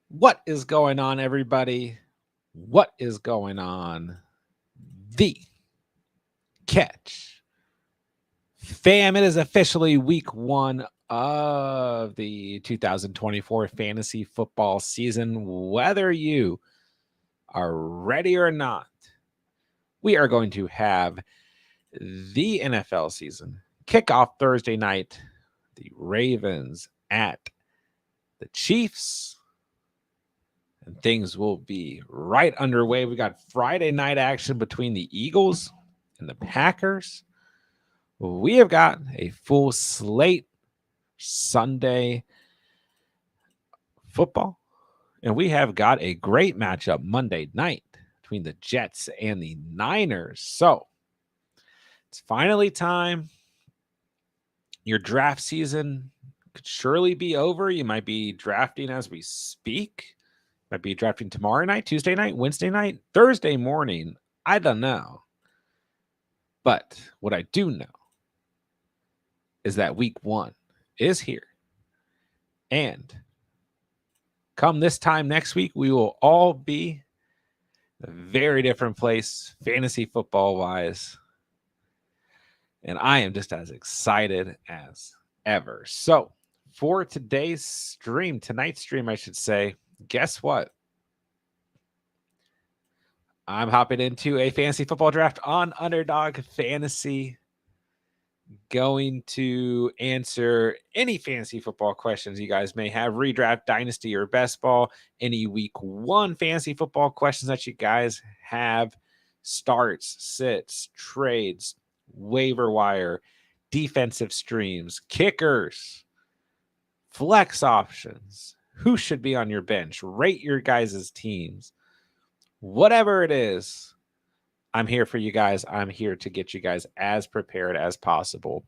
What is going on, everybody? What is going on? The catch. Fam, it is officially week one of the 2024 fantasy football season. Whether you are ready or not, we are going to have the NFL season kick off Thursday night. The Ravens at the Chiefs. And things will be right underway. We got Friday night action between the Eagles and the Packers. We have got a full slate Sunday football, and we have got a great matchup Monday night between the Jets and the Niners. So it's finally time. Your draft season could surely be over. You might be drafting as we speak. Might be drafting tomorrow night, Tuesday night, Wednesday night, Thursday morning. I don't know. But what I do know is that week one is here. And come this time next week, we will all be a very different place, fantasy football wise. And I am just as excited as ever. So, for tonight's stream, I should say, guess what? I'm hopping into a fantasy football draft on Underdog Fantasy. Going to answer any fantasy football questions you guys may have, redraft, dynasty, or best ball, any week one fantasy football questions that you guys have, starts, sits, trades, waiver wire, defensive streams, kickers, flex options, who should be on your bench, rate your guys' teams, whatever it is. I'm here for you guys. I'm here to get you guys as prepared as possible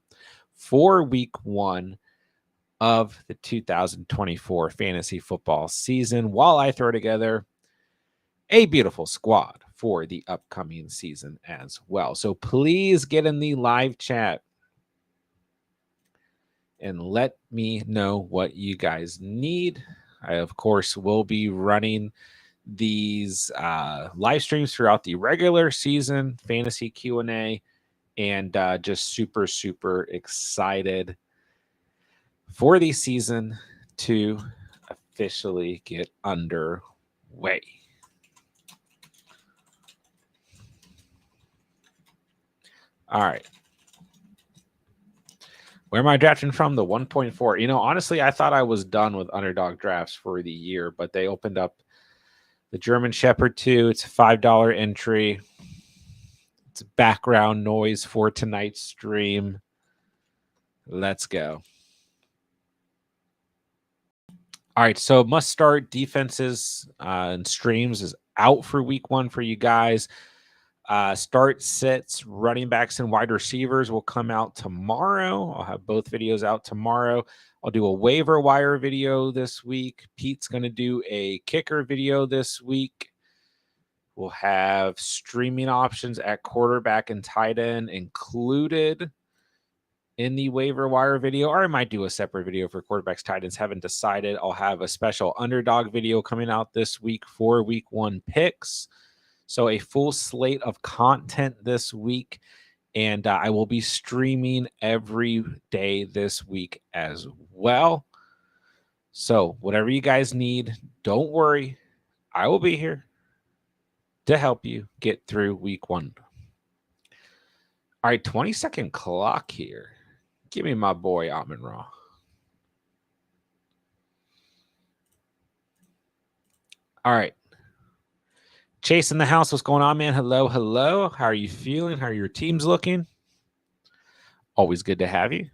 for week one of the 2024 fantasy football season while I throw together a beautiful squad for the upcoming season as well. So please get in the live chat and let me know what you guys need. I, of course, will be running these live streams throughout the regular season fantasy Q&A, and just super excited for the season to officially get underway. All right. Where am I drafting from? The 1.4. Honestly, I thought I was done with Underdog drafts for the year, but they opened up the German Shepherd 2. It's a $5 entry. It's background noise for tonight's stream. Let's go. All right, so must start defenses and streams is out for week one for you guys. Start sits, running backs, and wide receivers will come out tomorrow. I'll have both videos out tomorrow. I'll do a waiver wire video this week. Pete's going to do a kicker video this week. We'll have streaming options at quarterback and tight end included in the waiver wire video, or I might do a separate video for quarterbacks, tight ends. Haven't decided. I'll have a special Underdog video coming out this week for week one picks. So a full slate of content this week, and I will be streaming every day this week as well. So whatever you guys need, don't worry. I will be here to help you get through week one. All right, 20-second clock here. Give me my boy Amon Ra. All right. Chase in the house. What's going on, man? Hello. How are you feeling? How are your teams looking? Always good to have you.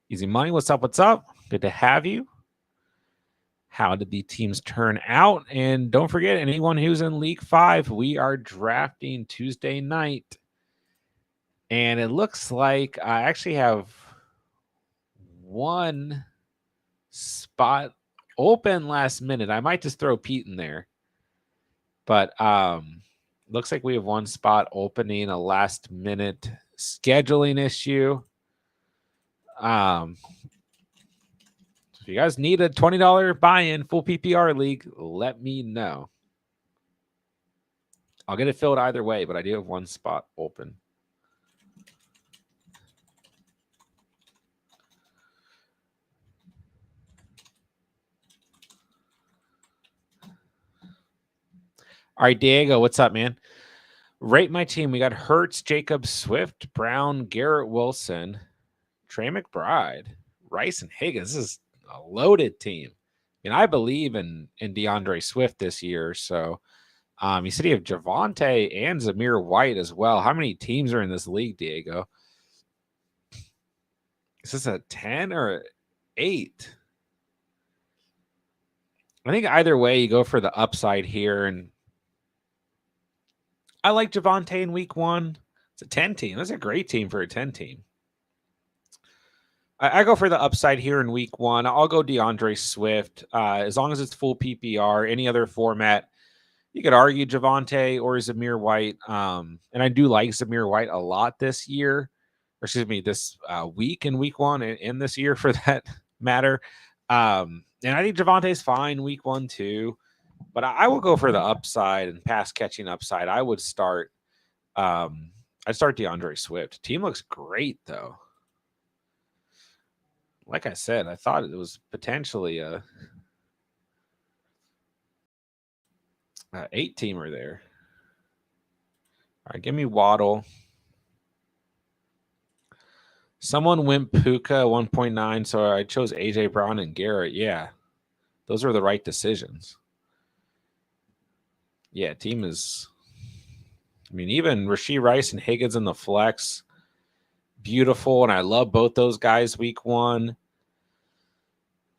Easy Money. What's up? Good to have you. How did the teams turn out? And don't forget, anyone who's in League 5, we are drafting Tuesday night. And it looks like I actually have one spot open last minute. I might just throw Pete in there. But looks like we have one spot opening, a last minute scheduling issue. If you guys need a $20 buy-in full PPR league, let me know. I'll get it filled either way, but I do have one spot open. All right, Diego, what's up, man? Rate my team. We got Hurts, Jacobs, Swift, Brown, Garrett Wilson, Trey McBride, Rice, and Higgins. This is a loaded team. I mean, I believe in DeAndre Swift this year. So you said you have Javonte and Zamir White as well. How many teams are in this league, Diego? Is this a 10 or 8? I think either way, you go for the upside here. And I like Javonte in week 1. It's a 10 team. That's a great team for a 10 team. I go for the upside here in week 1. I'll go DeAndre Swift. As long as it's full PPR, any other format, you could argue Javonte or Zamir White. And I do like Zamir White a lot this year, or excuse me, this week in week 1 and this year for that matter. And I think Javante's fine week 1 too. But I will go for the upside and pass catching upside. I would start I'd start DeAndre Swift. Team looks great though. Like I said, I thought it was potentially a 8-teamer there. All right, give me Waddle. Someone went Puka 1.9, so I chose AJ Brown and Garrett. Yeah, those were the right decisions. Yeah, team is. I mean, even Rashee Rice and Higgins in the flex, beautiful, and I love both those guys week 1.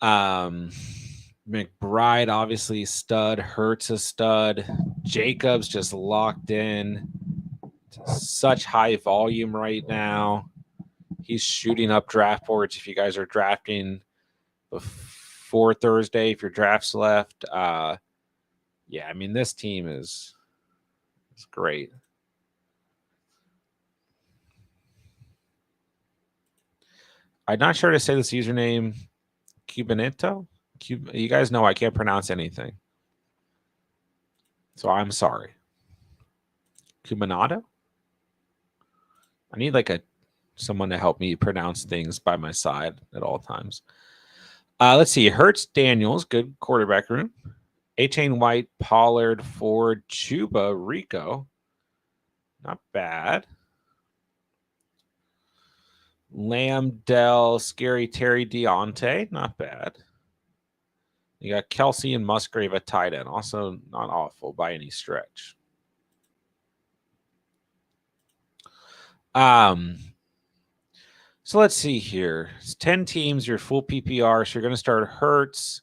McBride, obviously stud. Hurts a stud. Jacobs just locked in. Such high volume right now. He's shooting up draft boards if you guys are drafting before Thursday, if your draft's left. Yeah, I mean, this team is great. I'm not sure to say this username, Cubanito. You guys know I can't pronounce anything, so I'm sorry. Cubanato. I need like someone to help me pronounce things by my side at all times. Let's see. Hurts, Daniels, good quarterback room. A-Chain White, Pollard, Ford, Chuba, Rico. Not bad. Lamb, Dell, Scary Terry, Deontay. Not bad. You got Kelsey and Musgrave at tight end. Also not awful by any stretch. So let's see here. It's 10 teams, your full PPR. So you're going to start Hurts,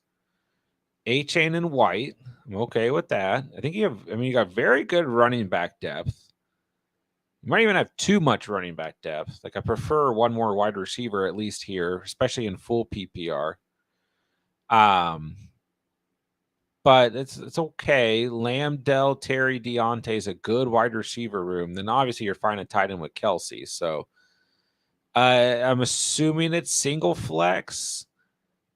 A-Chain, and White. I'm okay with that. I think you got very good running back depth. You might even have too much running back depth. Like I prefer one more wide receiver at least here, especially in full PPR. But it's okay. Lamb, Dell, Terry, Deontay is a good wide receiver room. Then obviously you're fine at tight end with Kelsey. So I'm assuming it's single flex,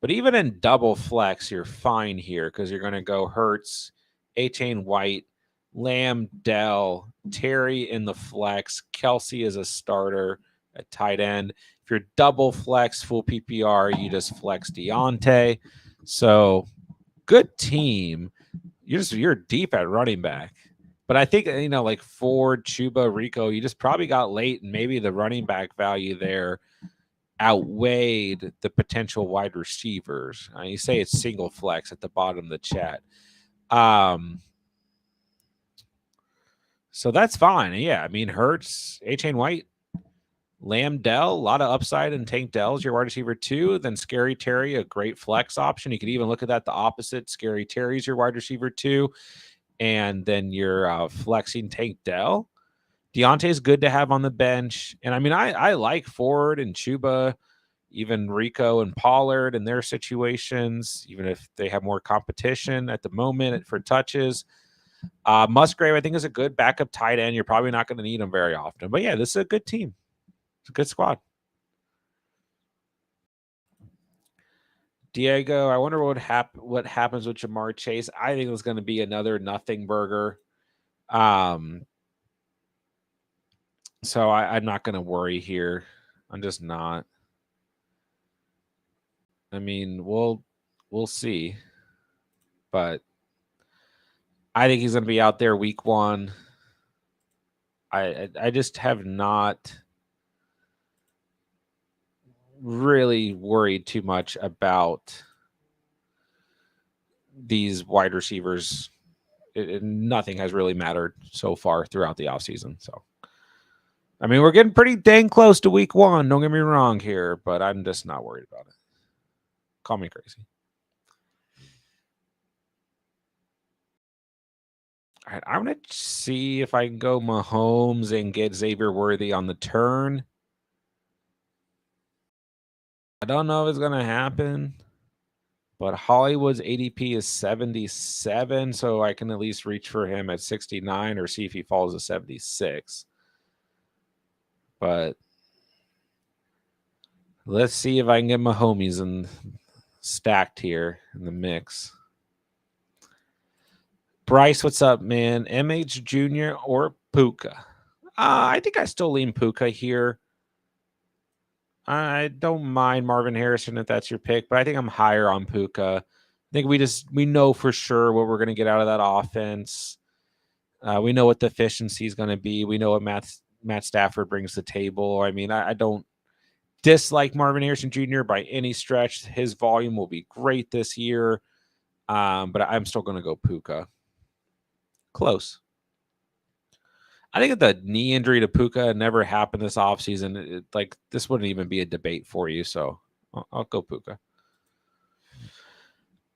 but even in double flex, you're fine here because you're going to go Hurts, A-Chain White, Lamb, Dell, Terry in the flex, Kelsey is a starter at tight end. If you're double flex, full PPR, you just flex Deontay. So good team. You're deep at running back. But I think, like Ford, Chuba, Rico, you just probably got late, and maybe the running back value there outweighed the potential wide receivers. You say it's single flex at the bottom of the chat. So that's fine. Yeah, I mean, Hurts, A-Chain White, Lamb, Dell, a lot of upside in Tank Dell's your wide receiver 2. Then Scary Terry, a great flex option. You could even look at that the opposite. Scary Terry's your wide receiver 2. And then you're flexing Tank Dell. Deontay's good to have on the bench. And I mean, I like Ford and Chuba, even Rico and Pollard and their situations, even if they have more competition at the moment for touches. Musgrave, I think, is a good backup tight end. You're probably not going to need him very often. But yeah, this is a good team. It's a good squad. Diego, I wonder what happens with Jamar Chase. I think it's going to be another nothing burger. So I'm not going to worry here. I'm just not. I mean, we'll see, but I think he's going to be out there week 1. I just have not really worried too much about these wide receivers. Nothing has really mattered so far throughout the offseason. So, I mean, we're getting pretty dang close to week 1. Don't get me wrong here, but I'm just not worried about it. Call me crazy. All right, I'm going to see if I can go Mahomes and get Xavier Worthy on the turn. I don't know if it's going to happen, but Hollywood's ADP is 77, so I can at least reach for him at 69 or see if he falls to 76. But let's see if I can get my homies and stacked here in the mix. Bryce, what's up, man? MH Jr. or Puka? I think I still lean Puka here. I don't mind Marvin Harrison if that's your pick, but I think I'm higher on Puka. I think we know for sure what we're going to get out of that offense. We know what the efficiency is going to be. We know what Matt Stafford brings to the table. I mean, I don't dislike Marvin Harrison Jr. by any stretch. His volume will be great this year, but I'm still going to go Puka. Close. I think if the knee injury to Puka never happened this offseason, like this wouldn't even be a debate for you. So I'll go Puka.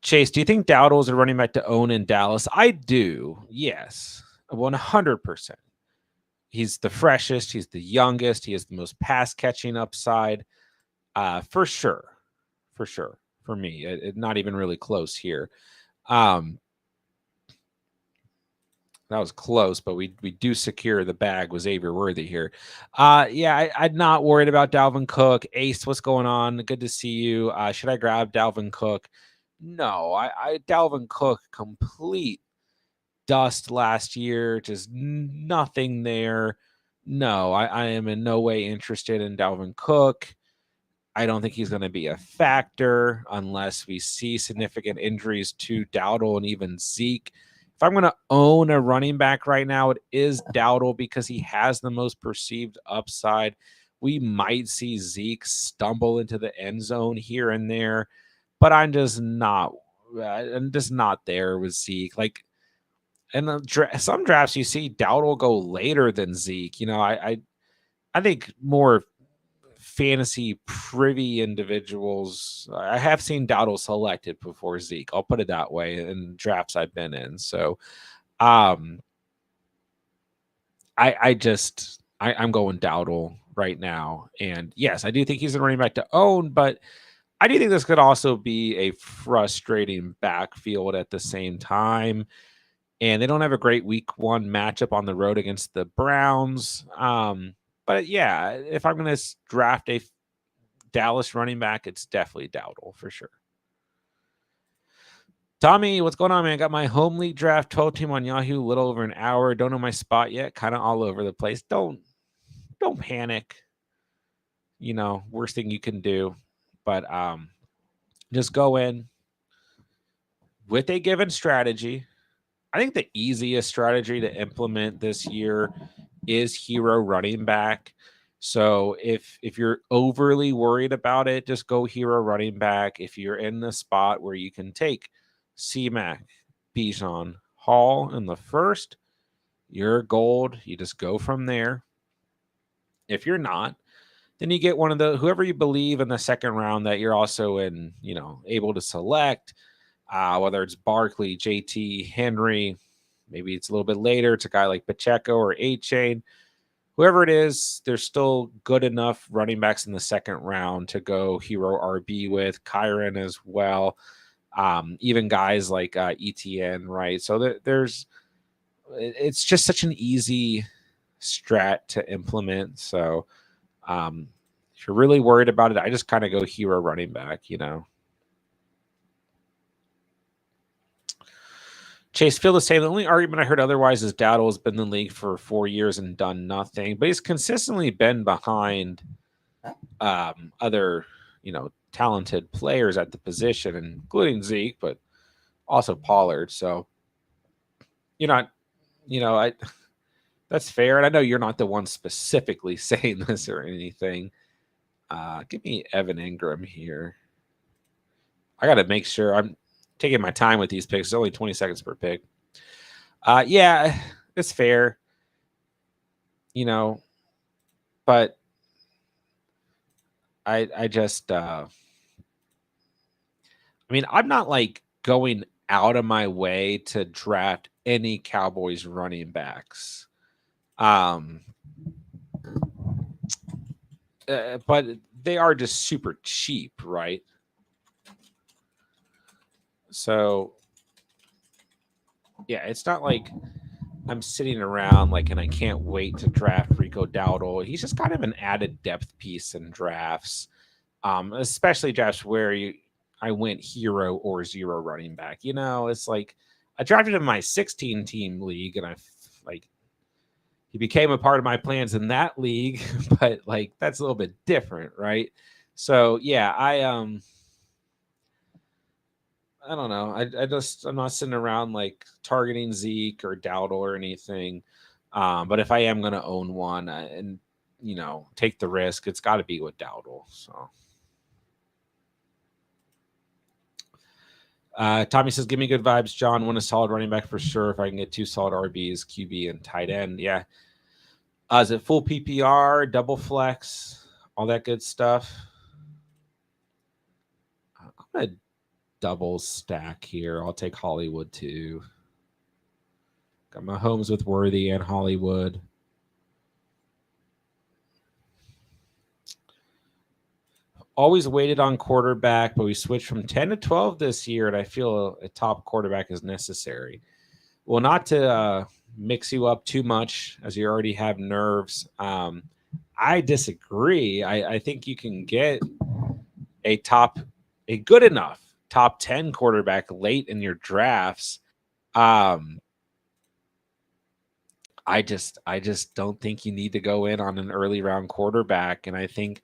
Chase, do you think Dowdle is a running back to own in Dallas? I do. Yes, 100%. He's the freshest. He's the youngest. He has the most pass catching upside. For sure. For sure. For me, not even really close here. That was close, but we do secure the bag with Xavier Worthy here. I'm not worried about Dalvin Cook. Ace, what's going on? Good to see you. Should I grab Dalvin Cook? No, Dalvin Cook complete dust last year. Just nothing there. No, I am in no way interested in Dalvin Cook. I don't think he's going to be a factor unless we see significant injuries to Dowdle and even Zeke. If I'm going to own a running back right now, it is Dowdle because he has the most perceived upside. We might see Zeke stumble into the end zone here and there, but I'm just not there with Zeke. Like, and some drafts you see Dowdle go later than Zeke. You know, I think more fantasy privy individuals. I have seen Dowdle selected before Zeke. I'll put it that way in drafts I've been in. So, I'm going Dowdle right now, and yes, I do think he's a running back to own, but I do think this could also be a frustrating backfield at the same time. And they don't have a great week 1 matchup on the road against the Browns. But yeah, if I'm going to draft a Dallas running back, it's definitely Dowdle for sure. Tommy, what's going on, man? Got my home league draft 12 team on Yahoo, a little over an hour. Don't know my spot yet. Kind of all over the place. Don't panic. You know, worst thing you can do. But just go in with a given strategy. I think the easiest strategy to implement this year is hero running back. So if you're overly worried about it, just go hero running back. If you're in the spot where you can take C-Mac, Bijan, Hall in the first, you're gold. You just go from there. If you're not, then you get one of the whoever you believe in the second round that you're also able to select, whether it's Barkley, JT, Henry. Maybe it's a little bit later. It's a guy like Pacheco or A-Chain. Whoever it is, there's still good enough running backs in the second round to go hero RB with. Kyron as well. Even guys like ETN, right? So it's just such an easy strat to implement. So if you're really worried about it, I just kind of go hero running back, Chase Field is saying the only argument I heard otherwise is Dowdle has been in the league for 4 years and done nothing, but he's consistently been behind other, talented players at the position, including Zeke, but also Pollard. So you're not, I that's fair. And I know you're not the one specifically saying this or anything. Give me Evan Ingram here. I got to make sure I'm taking my time with these picks. It's only 20 seconds per pick. Yeah, it's fair. But I just I'm not like going out of my way to draft any Cowboys running backs. But they are just super cheap, right? So yeah, it's not like I'm sitting around and I can't wait to draft Rico Dowdle. He's just kind of an added depth piece in drafts, especially drafts where I went hero or zero running back. It's like I drafted him in my 16 team league, and he became a part of my plans in that league, but that's a little bit different, right? So yeah, I don't know. I'm not sitting around targeting Zeke or Dowdle or anything. But if I am going to own one and take the risk, it's got to be with Dowdle. So Tommy says, "Give me good vibes, John. Want a solid running back for sure. If I can get 2 solid RBs, QB and tight end, yeah. Is it full PPR, double flex, all that good stuff? I'm gonna double stack here. I'll take Hollywood too. Got my homes with Worthy and Hollywood. Always waited on quarterback, but we switched from 10 to 12 this year, and I feel a top quarterback is necessary. Well, not to mix you up too much, as you already have nerves. I disagree. I think you can get a good enough top 10 quarterback late in your drafts. I just don't think you need to go in on an early round quarterback. And I think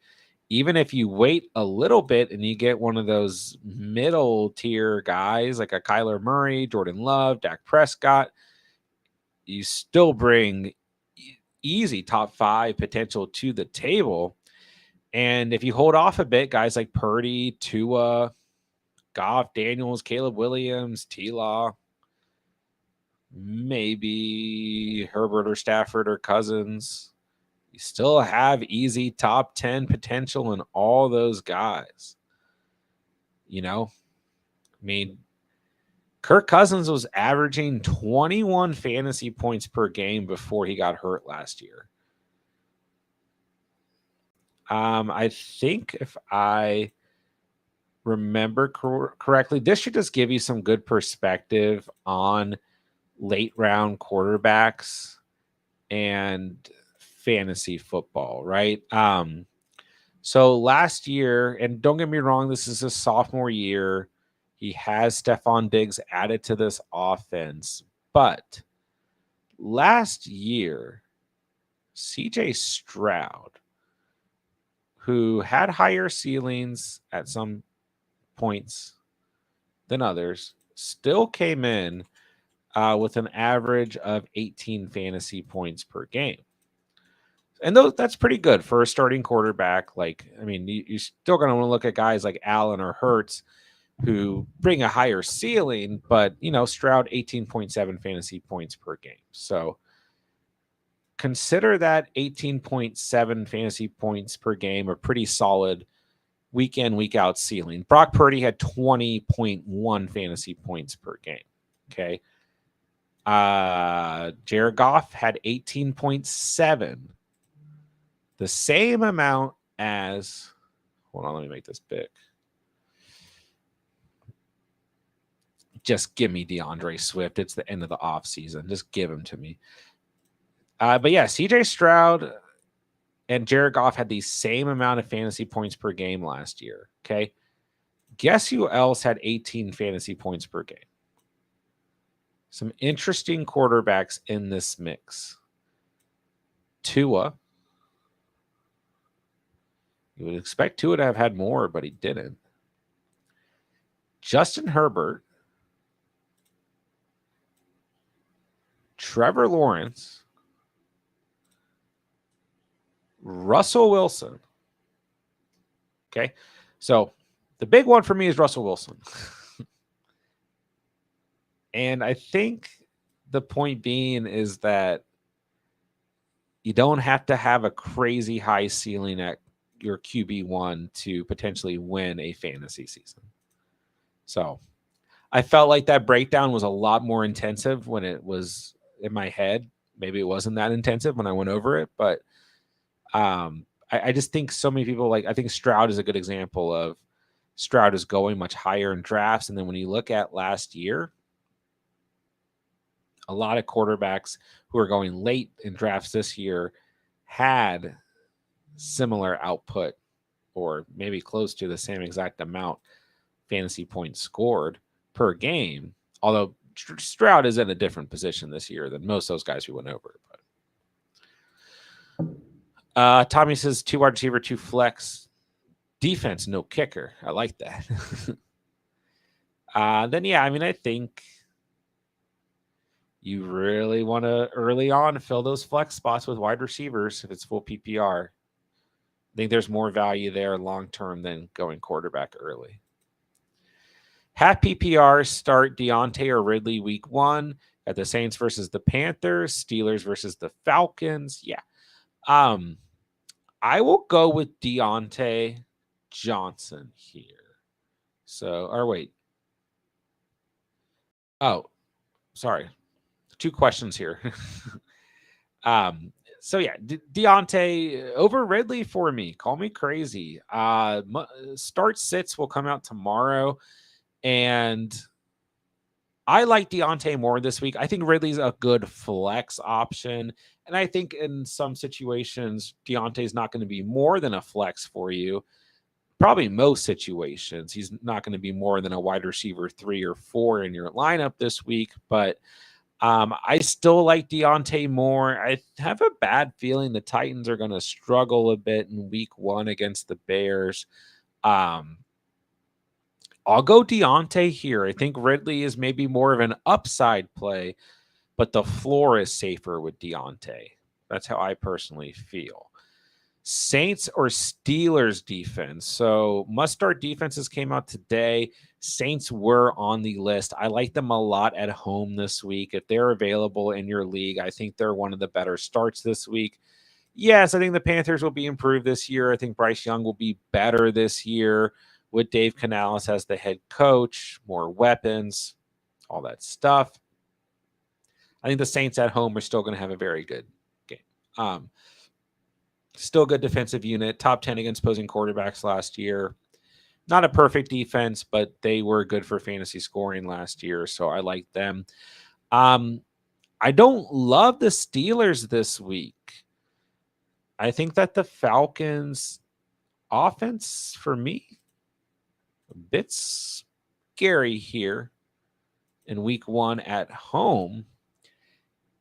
even if you wait a little bit and you get one of those middle tier guys like a Kyler Murray, Jordan Love, Dak Prescott, you still bring easy top 5 potential to the table. And if you hold off a bit, guys like Purdy, Tua, Goff, Daniels, Caleb Williams, T-Law, maybe Herbert or Stafford or Cousins, you still have easy top 10 potential in all those guys. Kirk Cousins was averaging 21 fantasy points per game before he got hurt last year. I think if I remember correctly, this should just give you some good perspective on late round quarterbacks and fantasy football, right? So last year, and don't get me wrong, this is his sophomore year. He has Stephon Diggs added to this offense. But last year, CJ Stroud, who had higher ceilings at some points than others, still came in with an average of 18 fantasy points per game. And that's pretty good for a starting quarterback. You're still going to want to look at guys like Allen or Hurts who bring a higher ceiling, but, Stroud 18.7 fantasy points per game. So consider that 18.7 fantasy points per game a pretty solid week in, week out ceiling. Brock Purdy had 20.1 fantasy points per game. Okay. Jared Goff had 18.7. The same amount as, hold on, let me make this big. Just give me DeAndre Swift. It's the end of the offseason. Just give him to me. But yeah, CJ Stroud and Jared Goff had the same amount of fantasy points per game last year. Okay. Guess who else had 18 fantasy points per game? Some interesting quarterbacks in this mix. Tua. You would expect Tua to have had more, but he didn't. Justin Herbert. Trevor Lawrence. Russell Wilson. Okay. So the big one for me is Russell Wilson. And I think the point being is that you don't have to have a crazy high ceiling at your QB1 to potentially win a fantasy season. So I felt like that breakdown was a lot more intensive when it was in my head. Maybe it wasn't that intensive when I went over it, but I just think so many people, like, I think Stroud is a good example of Stroud is going much higher in drafts. And then when you look at last year, a lot of quarterbacks who are going late in drafts this year had similar output or maybe close to the same exact amount fantasy points scored per game. Although Stroud is in a different position this year than most of those guys we went over. But Tommy says 2 wide receiver, 2 flex. Defense, no kicker. I like that. Then, yeah, I mean, I think you really want to early on fill those flex spots with wide receivers if it's full PPR. I think there's more value there long term than going quarterback early. Half PPR start Deontay or Ridley week 1 at the Saints versus the Panthers, Steelers versus the Falcons. Yeah. I will go with Deontay Johnson here. So, or wait. Oh, sorry. 2 questions here. So yeah, Deontay over Ridley for me. Call me crazy. Start sits will come out tomorrow, and I like Deontay more this week. I think Ridley's a good flex option, and I think in some situations Deontay's not going to be more than a flex for you. Probably most situations, he's not going to be more than a wide receiver 3 or 4 in your lineup this week, but I still like Deontay more. I have a bad feeling the Titans are going to struggle a bit in week 1 against the Bears. I'll go Deontay here. I think Ridley is maybe more of an upside play, but the floor is safer with Deontay. That's how I personally feel. Saints or Steelers defense. So must-start defenses came out today. Saints were on the list. I like them a lot at home this week. If they're available in your league, I think they're one of the better starts this week. Yes, I think the Panthers will be improved this year. I think Bryce Young will be better this year with Dave Canales as the head coach, more weapons, all that stuff. I think the Saints at home are still going to have a very good game. Still good defensive unit, top 10 against opposing quarterbacks last year. Not a perfect defense, but they were good for fantasy scoring last year, so I like them. I don't love the Steelers this week. I think that the Falcons offense, for me, a bit scary here in week 1 at home.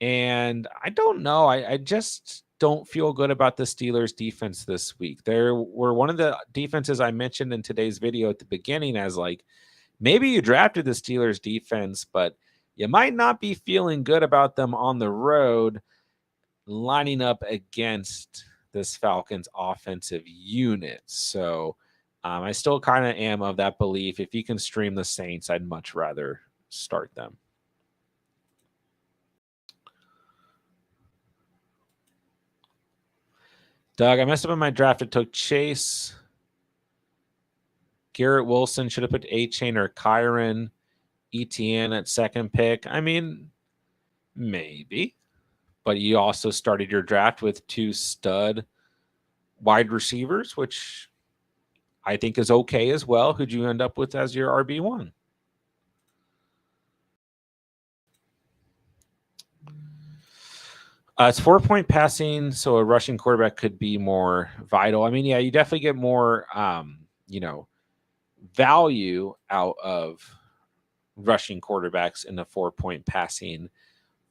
And I don't know. I just don't feel good about the Steelers defense this week. They were one of the defenses I mentioned in today's video at the beginning as like, maybe you drafted the Steelers defense, but you might not be feeling good about them on the road lining up against this Falcons offensive unit. So I still kind of am of that belief. If you can stream the Saints, I'd much rather start them. Doug, I messed up in my draft. It took Chase. Garrett Wilson should have put A-Chain or Kyron. ETN at second pick. I mean, maybe. But you also started your draft with 2 stud wide receivers, which I think is okay as well. Who'd you end up with as your RB1? It's 4-point passing, so a rushing quarterback could be more vital. I mean, yeah, you definitely get more, value out of rushing quarterbacks in the 4-point passing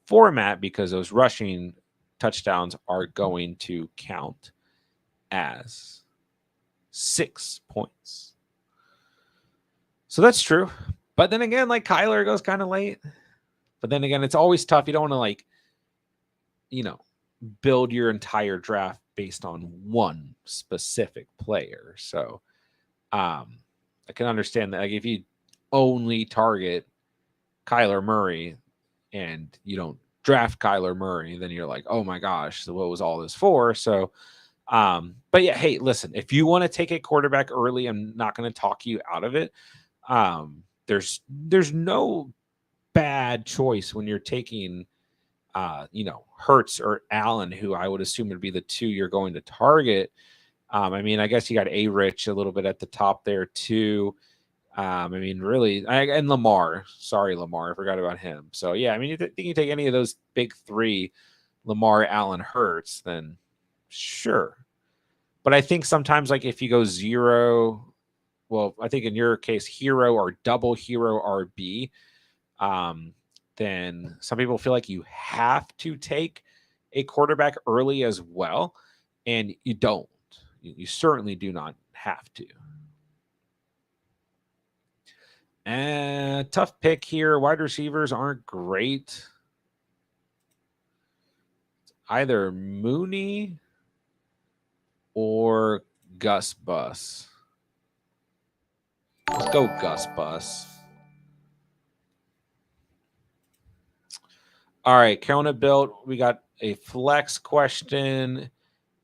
format because those rushing touchdowns are going to count as 6 points. So that's true. But then again, like Kyler goes kind of late. But then again, it's always tough. You don't want to build your entire draft based on one specific player. So I can understand that. Like if you only target Kyler Murray and you don't draft Kyler Murray, then you're like, oh my gosh, so what was all this for? So but yeah, hey, listen, if you want to take a quarterback early, I'm not going to talk you out of it. There's no bad choice when you're taking Hurts or Allen, who I would assume would be the two you're going to target. I mean, I guess you got A-Rich a little bit at the top there too. I mean, really, and Lamar. Sorry, Lamar, I forgot about him. So yeah, I mean, you take any of those big three, Lamar, Allen, Hurts, then sure. But I think sometimes, like if you go zero, well, I think in your case, hero or double hero RB, then some people feel like you have to take a quarterback early as well, and you don't. You certainly do not have to. Tough pick here. Wide receivers aren't great. Either Mooney or Gus Bus. Let's go Gus Bus. All right, Carolina built. We got a flex question.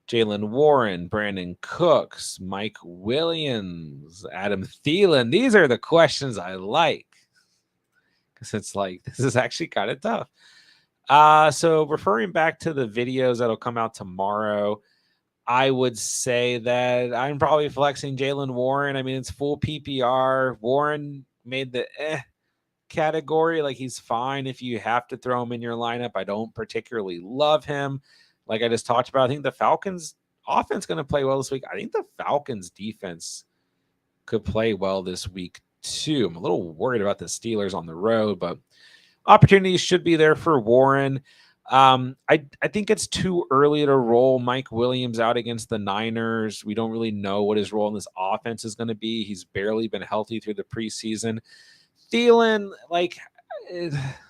Jalen Warren, Brandon Cooks, Mike Williams, Adam Thielen. These are the questions I like because it's like this is actually kind of tough. So referring back to the videos that'll come out tomorrow, I would say that I'm probably flexing Jalen Warren. I mean, it's full PPR. Warren made the category. Like he's fine if you have to throw him in your lineup. I don't particularly love him. Like I just talked about, I think the Falcons offense going to play well this week. I think the Falcons defense could play well this week too. I'm a little worried about the Steelers on the road, but opportunities should be there for Warren. I think it's too early to roll Mike Williams out against the Niners. We don't really know what his role in this offense is going to be. He's barely been healthy through the preseason. Thielen, like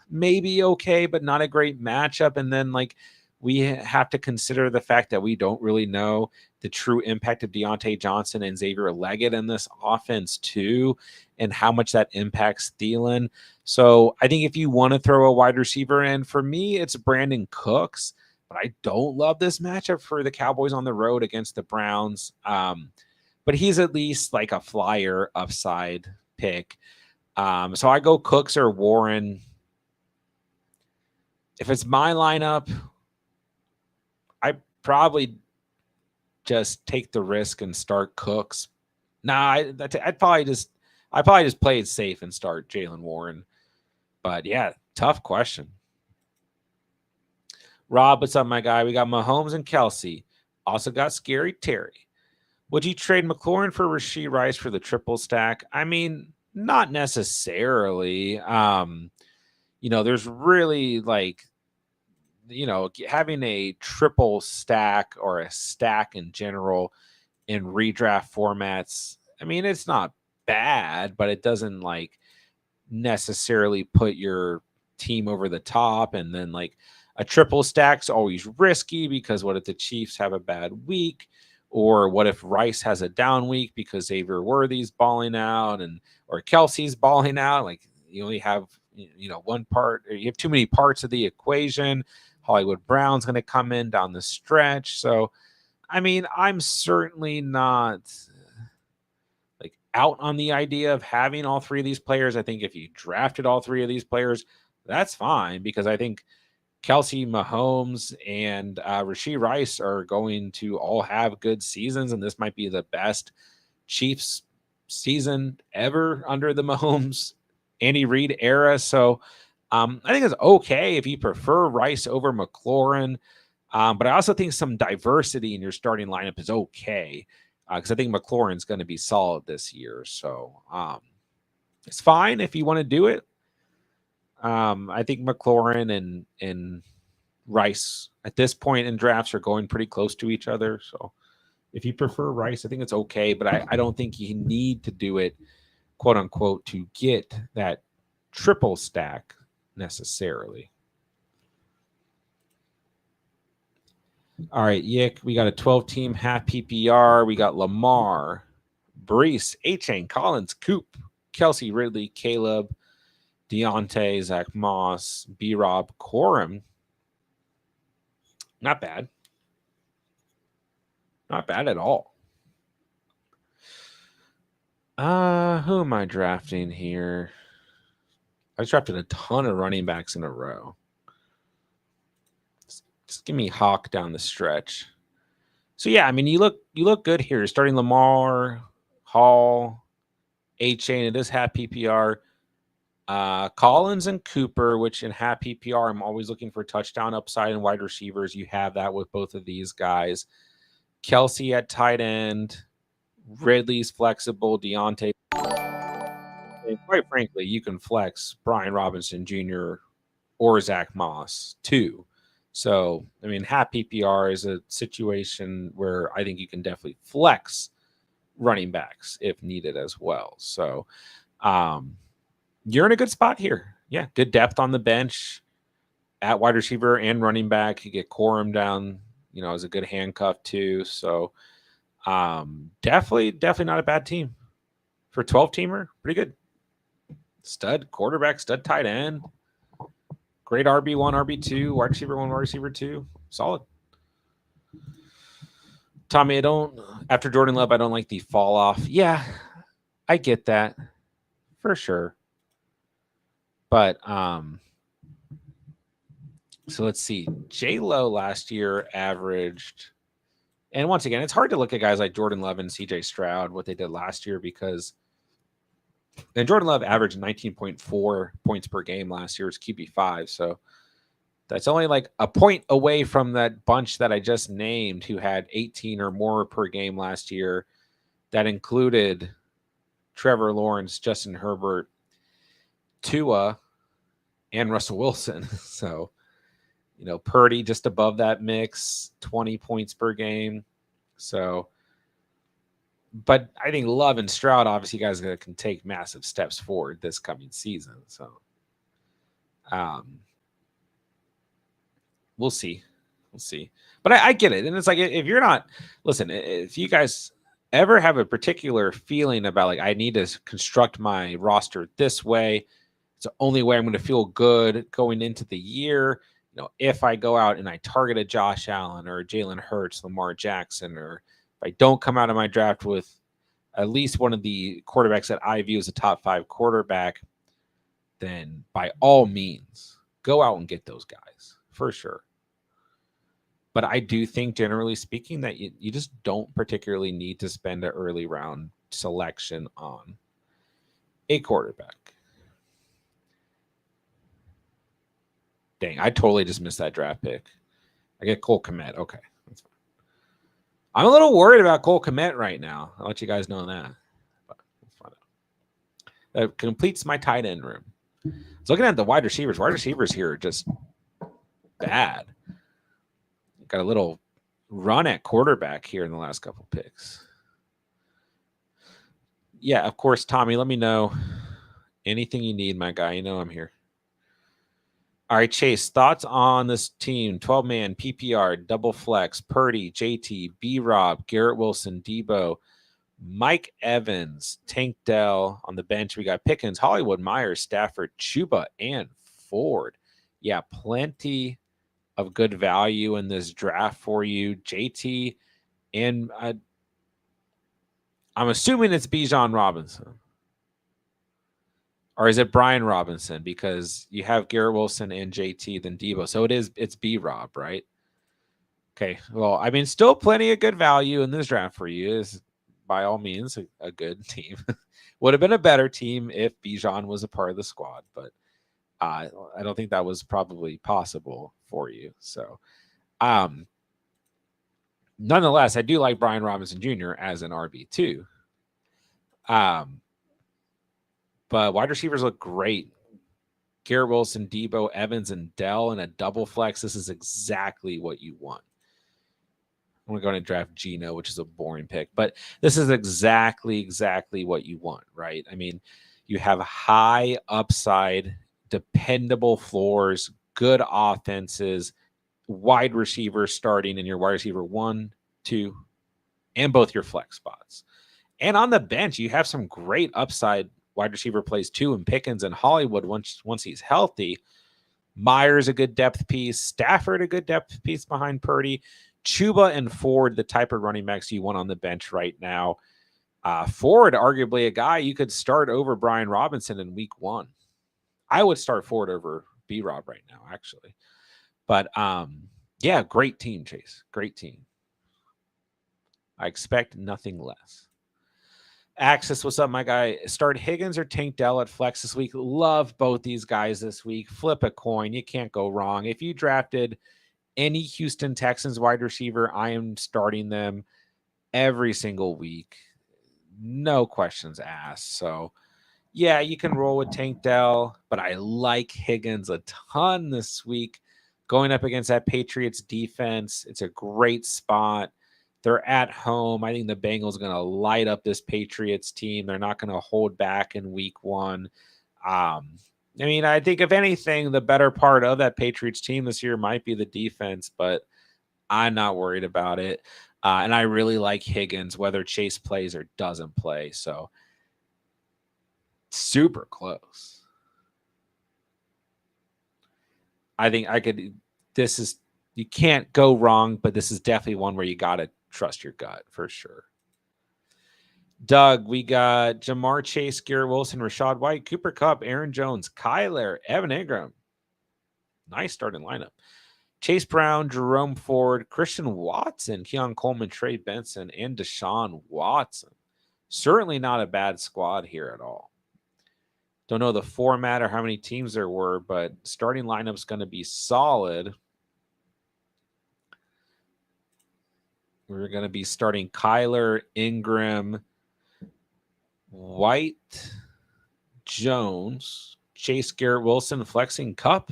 maybe okay, but not a great matchup. And then like we have to consider the fact that we don't really know the true impact of Deontay Johnson and Xavier Leggett in this offense too, and how much that impacts Thielen. So I think if you want to throw a wide receiver in, for me, it's Brandon Cooks, but I don't love this matchup for the Cowboys on the road against the Browns. But he's at least like a flyer upside pick. So I go Cooks or Warren. If it's my lineup, I probably just take the risk and start Cooks. I'd probably just play it safe and start Jalen Warren. But yeah, tough question. Rob, what's up, my guy? We got Mahomes and Kelsey. Also got Scary Terry. Would you trade McLaurin for Rashee Rice for the triple stack? I mean, not necessarily. There's really like, having a triple stack or a stack in general in redraft formats. I mean, it's not bad, but it doesn't like necessarily put your team over the top. And then like a triple stack's always risky because what if the Chiefs have a bad week? Or what if Rice has a down week because Xavier Worthy's balling out or Kelsey's balling out? Like you only have one part, or you have too many parts of the equation. Hollywood Brown's going to come in down the stretch. So, I mean, I'm certainly not like out on the idea of having all three of these players. I think if you drafted all three of these players, that's fine because I think Kelsey, Mahomes, and Rashee Rice are going to all have good seasons, and this might be the best Chiefs season ever under the Mahomes, Andy Reid era. So I think it's okay if you prefer Rice over McLaurin, but I also think some diversity in your starting lineup is okay because I think McLaurin's going to be solid this year. So it's fine if you want to do it. I think McLaurin and Rice at this point in drafts are going pretty close to each other. So if you prefer Rice, I think it's okay, but I don't think you need to do it, quote unquote, to get that triple stack necessarily. All right, Yick, we got a 12-team half PPR. We got Lamar, Brees, A-Chain, Collins, Coop, Kelsey, Ridley, Caleb, Deontay, Zach Moss, B-Rob, Corum. Not bad. Not bad at all. Who am I drafting here? I drafted a ton of running backs in a row. Just give me Hawk down the stretch. So yeah, I mean, you look good here. Starting Lamar, Hall, A-Chain. It is half PPR. Collins and Cooper, which in half PPR, I'm always looking for touchdown upside and wide receivers. You have that with both of these guys. Kelsey at tight end. Ridley's flexible. Deontay. And quite frankly, you can flex Brian Robinson Jr. or Zach Moss too. So, I mean, half PPR is a situation where I think you can definitely flex running backs if needed as well. So, you're in a good spot here. Yeah, good depth on the bench at wide receiver and running back. You get Corum down, as a good handcuff too. So, definitely not a bad team for 12-teamer. Pretty good. Stud quarterback, stud tight end. Great RB1, RB2, wide receiver 1, wide receiver 2. Solid. Tommy, after Jordan Love, I don't like the fall off. Yeah, I get that for sure. But so let's see. J-Lo last year averaged, and once again, it's hard to look at guys like Jordan Love and CJ Stroud, what they did last year, because and Jordan Love averaged 19.4 points per game last year. It's QB5. So that's only like a point away from that bunch that I just named who had 18 or more per game last year. That included Trevor Lawrence, Justin Herbert, Tua, and Russell Wilson. So, Purdy just above that mix, 20 points per game. So, but I think Love and Stroud, obviously, guys that can take massive steps forward this coming season. So, we'll see. But I get it. And it's like, if you're not, listen, if you guys ever have a particular feeling about like, I need to construct my roster this way, it's the only way I'm going to feel good going into the year. If I go out and I target a Josh Allen or Jalen Hurts, Lamar Jackson, or if I don't come out of my draft with at least one of the quarterbacks that I view as a top 5 quarterback, then by all means, go out and get those guys for sure. But I do think, generally speaking, that you just don't particularly need to spend an early round selection on a quarterback. Dang, I totally just missed that draft pick. I get Cole Kmet. Okay, that's fine. I'm a little worried about Cole Kmet right now. I'll let you guys know that. But we'll find out. That completes my tight end room. I was looking at the wide receivers. Wide receivers here are just bad. Got a little run at quarterback here in the last couple picks. Yeah, of course, Tommy, let me know anything you need, my guy. I'm here. All right, Chase, thoughts on this team? 12-man, PPR, double flex, Purdy, JT, B-Rob, Garrett Wilson, Debo, Mike Evans, Tank Dell. On the bench, we got Pickens, Hollywood, Myers, Stafford, Chuba, and Ford. Yeah, plenty of good value in this draft for you. JT, and I'm assuming it's Bijan Robinson. Or is it Brian Robinson? Because you have Garrett Wilson and JT, then Debo. So it's B-Rob, right? Okay. Well, I mean, still plenty of good value in this draft for you. Is by all means a good team. Would have been a better team if Bijan was a part of the squad, but I don't think that was probably possible for you. So, nonetheless, I do like Brian Robinson Jr. as an RB2. But wide receivers look great Garrett Wilson, Debo, Evans, and Dell in a double flex. This is exactly what you want. I'm going to draft Geno, which is a boring pick, but this is exactly what you want, right? I mean, you have high upside, dependable floors, good offenses, wide receivers starting in your wide receiver 1, 2, and both your flex spots. And on the bench, you have some great upside wide receiver plays too, and Pickens and Hollywood once he's healthy. Myers a good depth piece. Stafford a good depth piece behind Purdy. Chuba and Ford, the type of running backs you want on the bench right now. Ford, arguably a guy you could start over Brian Robinson in week 1. I would start Ford over B-Rob right now, actually. But yeah, great team, Chase. Great team. I expect nothing less. Axis, what's up, my guy? Start Higgins or Tank Dell at flex this week. Love both these guys this week. Flip a coin. You can't go wrong. If you drafted any Houston Texans wide receiver, I am starting them every single week. No questions asked. So, yeah, you can roll with Tank Dell, but I like Higgins a ton this week. Going up against that Patriots defense, it's a great spot. They're at home. I think the Bengals are going to light up this Patriots team. They're not going to hold back in week 1. I mean, I think if anything, the better part of that Patriots team this year might be the defense, but I'm not worried about it. And I really like Higgins, whether Chase plays or doesn't play. So super close. I think you can't go wrong, but this is definitely one where you got to trust your gut for sure. Doug, we got Jamar Chase, Garrett Wilson, Rachaad White, Cooper Kupp, Aaron Jones, Kyler, Evan Ingram. Nice starting lineup. Chase Brown, Jerome Ford, Christian Watson, Keon Coleman, Trey Benson, and Deshaun Watson. Certainly not a bad squad here at all. Don't know the format or how many teams there were, but starting lineup's going to be solid. We're going to be starting Kyler, Ingram, White, Jones, Chase, Garrett Wilson, flexing Kupp.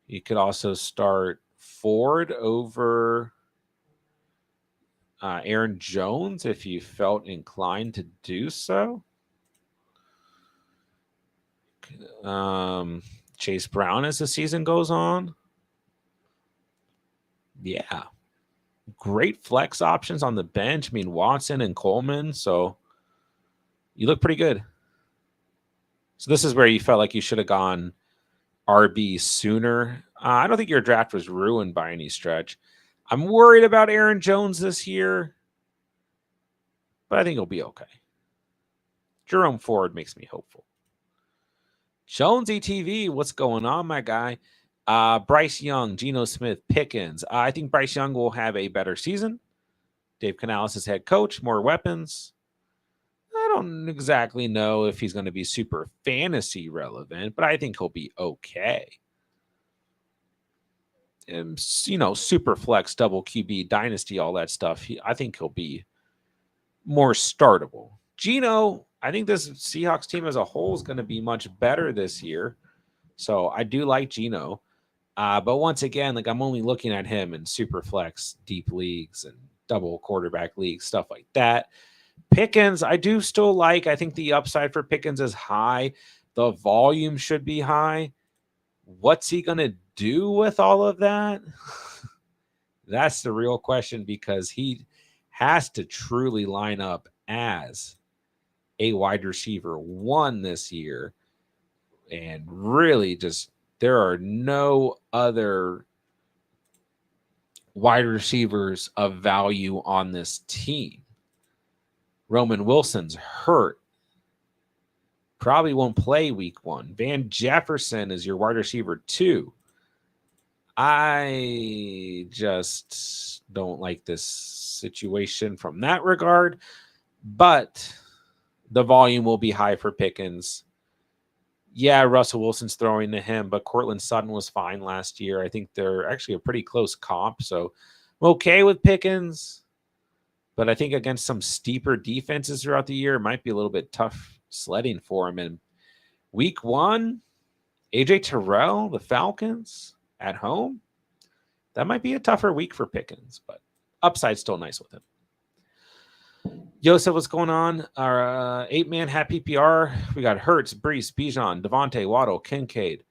You could also start Ford over Aaron Jones if you felt inclined to do so. Chase Brown as the season goes on. Yeah. Great flex options on the bench. I mean, Watson and Coleman. So you look pretty good. So this is where you felt like you should have gone RB sooner. I don't think your draft was ruined by any stretch. I'm worried about Aaron Jones this year, but I think he'll be okay. Jerome Ford makes me hopeful. Jones ETV, what's going on, my guy? Bryce Young, Geno Smith, Pickens. I think Bryce Young will have a better season. Dave Canales is head coach, more weapons. I don't exactly know if he's going to be super fantasy relevant, but I think he'll be okay. And, super flex, double QB, dynasty, all that stuff. I think he'll be more startable. Geno, I think this Seahawks team as a whole is going to be much better this year. So I do like Geno. But once again, I'm only looking at him in super flex, deep leagues, and double quarterback leagues, stuff like that. Pickens, I do still like. I think the upside for Pickens is high. The volume should be high. What's he going to do with all of that? That's the real question, because he has to truly line up as a wide receiver 1 this year. And really there are no other wide receivers of value on this team. Roman Wilson's hurt. Probably won't play week 1. Van Jefferson is your wide receiver 2. I just don't like this situation from that regard, but the volume will be high for Pickens. Yeah, Russell Wilson's throwing to him, but Cortland Sutton was fine last year. I think they're actually a pretty close comp, so I'm okay with Pickens, but I think against some steeper defenses throughout the year, it might be a little bit tough sledding for him. And week 1, AJ Terrell, the Falcons at home. That might be a tougher week for Pickens, but upside still nice with him. Joseph, what's going on? Our 8-man hat PPR. We got Hurts, Brees, Bijan, Devontae, Waddle, Kincaid.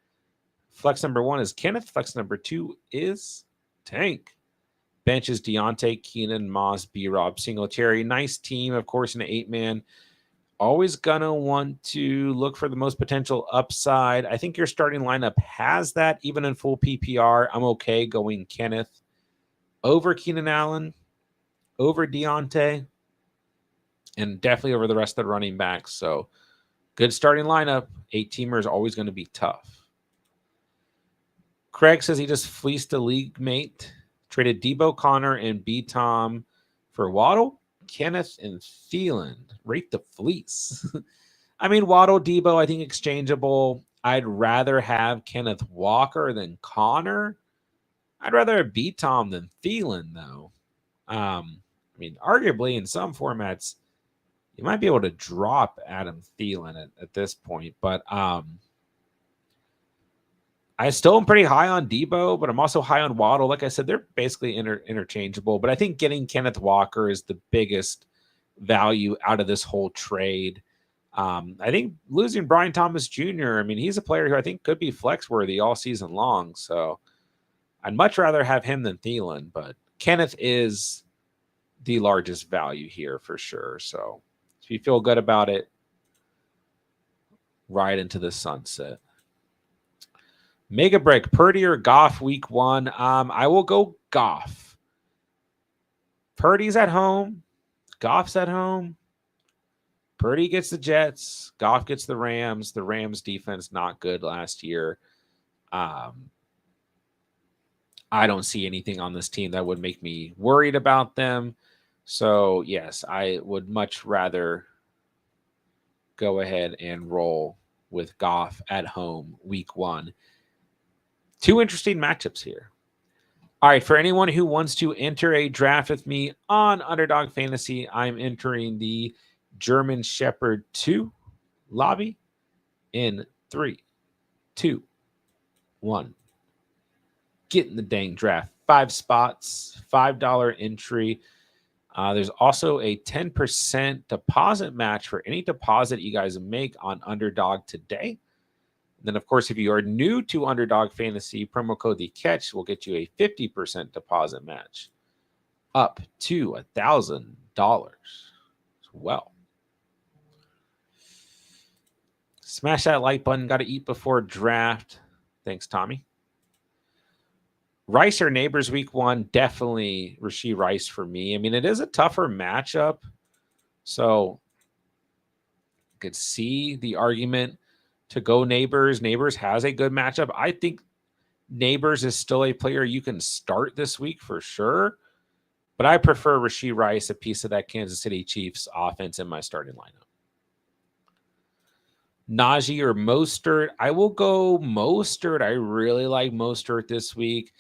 Flex number 1 is Kenneth. Flex number 2 is Tank. Bench is Deontay, Keenan, Moss, B-Rob, Singletary. Nice team, of course, in an 8-man. Always going to want to look for the most potential upside. I think your starting lineup has that, even in full PPR. I'm okay going Kenneth over Keenan Allen, over Deontay, and definitely over the rest of the running backs. So good starting lineup. 8-teamer is always going to be tough. Craig says he just fleeced a league mate, traded Debo, Connor, and B-Tom for Waddle, Kenneth, and Thielen. Rate the fleece. I mean, Waddle, Debo, I think exchangeable. I'd rather have Kenneth Walker than Connor. I'd rather have B-Tom than Thielen, though. I mean, arguably in some formats, you might be able to drop Adam Thielen at this point, but I still am pretty high on Debo, but I'm also high on Waddle. Like I said, they're basically interchangeable, but I think getting Kenneth Walker is the biggest value out of this whole trade. I think losing Brian Thomas Jr., I mean, he's a player who I think could be flex worthy all season long, so I'd much rather have him than Thielen, but Kenneth is the largest value here for sure. So if you feel good about it, ride into the sunset. Mega break, Purdy or Goff week 1. I will go Goff. Purdy's at home. Goff's at home. Purdy gets the Jets. Goff gets the Rams. The Rams defense not good last year. I don't see anything on this team that would make me worried about them. So, yes, I would much rather go ahead and roll with Goff at home week 1. 2 interesting matchups here. All right, for anyone who wants to enter a draft with me on Underdog Fantasy, I'm entering the German Shepherd 2 lobby in 3, 2, 1. Get in the dang draft. 5 spots, $5 entry. There's also a 10% deposit match for any deposit you guys make on Underdog today. And then, of course, if you are new to Underdog Fantasy, promo code The Catch will get you a 50% deposit match up to $1,000 as well. Smash that like button. Got to eat before draft. Thanks, Tommy. Rice or Neighbors week 1, definitely Rashee Rice for me. I mean, it is a tougher matchup, so I could see the argument to go Neighbors. Neighbors has a good matchup. I think Neighbors is still a player you can start this week for sure, but I prefer Rashee Rice, a piece of that Kansas City Chiefs offense in my starting lineup. Najee or Mostert? I will go Mostert. I really like Mostert this week.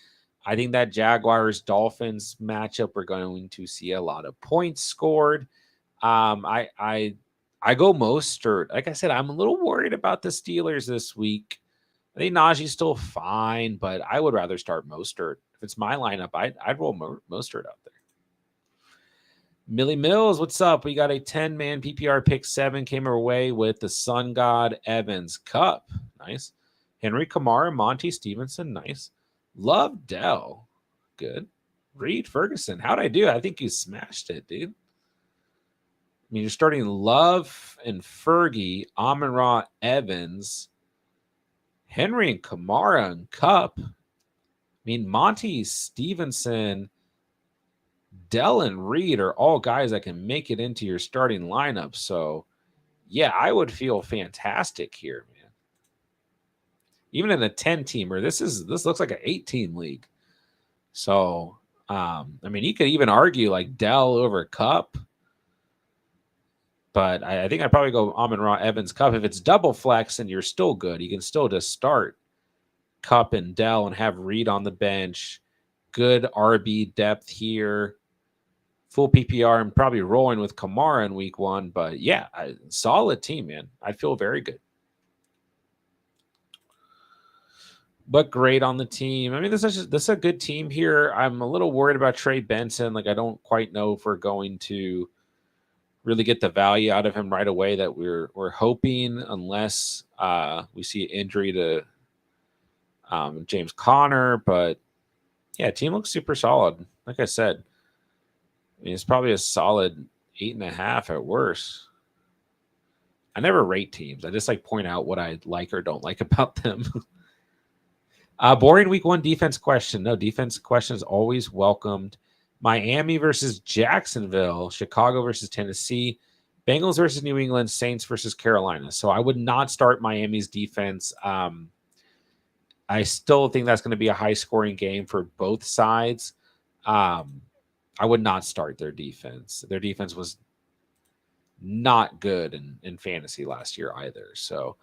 I think that Jaguars-Dolphins matchup, we're going to see a lot of points scored. I go Mostert. Like I said, I'm a little worried about the Steelers this week. I think Najee's still fine, but I would rather start Mostert. If it's my lineup, I'd roll Mostert out there. Millie Mills, what's up? We got a 10-man PPR pick 7 came our way with the Sun God Evans Cup. Nice. Henry Kamara, Monty Stevenson. Nice. Love Dell. Good. Reed Ferguson. How'd I do? I think you smashed it, dude. I mean, you're starting Love and Fergie, Amon-Ra, Evans, Henry and Kamara and Cup. I mean, Monty Stevenson, Dell and Reed are all guys that can make it into your starting lineup. So, yeah, I would feel fantastic here, man. Even in a 10-teamer, this looks like an 8-team league. So, I mean, you could even argue like Dell over Cup. But I think I'd probably go Amon-Ra, Evans, Cup. If it's double flex and you're still good, you can still just start Cup and Dell and have Reed on the bench. Good RB depth here. Full PPR. I'm probably rolling with Kamara in week 1. But, yeah, solid team, man. I feel very good. but great on the team. I mean, this is a good team here. I'm a little worried about Trey Benson. Like, I don't quite know if we're going to really get the value out of him right away that we're hoping, unless we see an injury to James Conner. But yeah, team looks super solid. Like I said, I mean, it's probably a solid 8.5 at worst. I never rate teams. I just like point out what I like or don't like about them. Boring week one defense question. No, defense question is always welcomed. Miami versus Jacksonville, Chicago versus Tennessee, Bengals versus New England, Saints versus Carolina. So I would not start Miami's defense. I still think that's going to be a high scoring game for both sides. I would not start their defense. Their defense was not good in fantasy last year either. So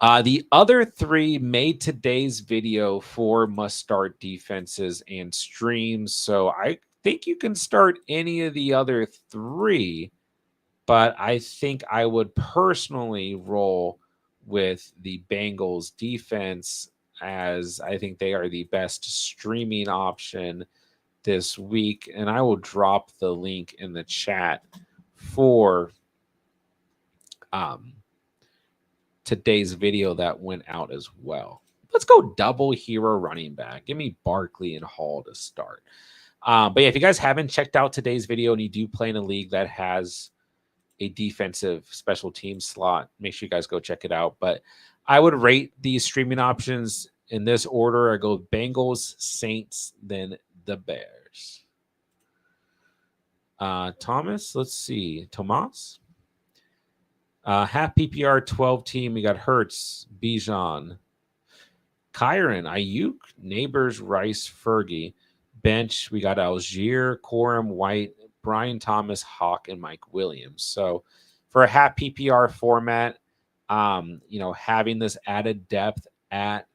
the other three made today's video for must start defenses and streams. So I think you can start any of the other three, but I think I would personally roll with the Bengals defense, as I think they are the best streaming option this week. And I will drop the link in the chat for today's video that went out as well. Let's go double hero running back. Give me Barkley and Hall to start. But yeah, if you guys haven't checked out today's video and you do play in a league that has a defensive special team slot, make sure you guys go check it out. But I would rate these streaming options in this order. I go Bengals, Saints, then the Bears. Thomas, let's see. Tomas? Half PPR 12 team. We got Hertz, Bijan, Kyron, Ayuk, Neighbors, Rice, Fergie. Bench, we got Algier, Corum, White, Brian Thomas, Hawk, and Mike Williams. So for a half PPR format, having this added depth at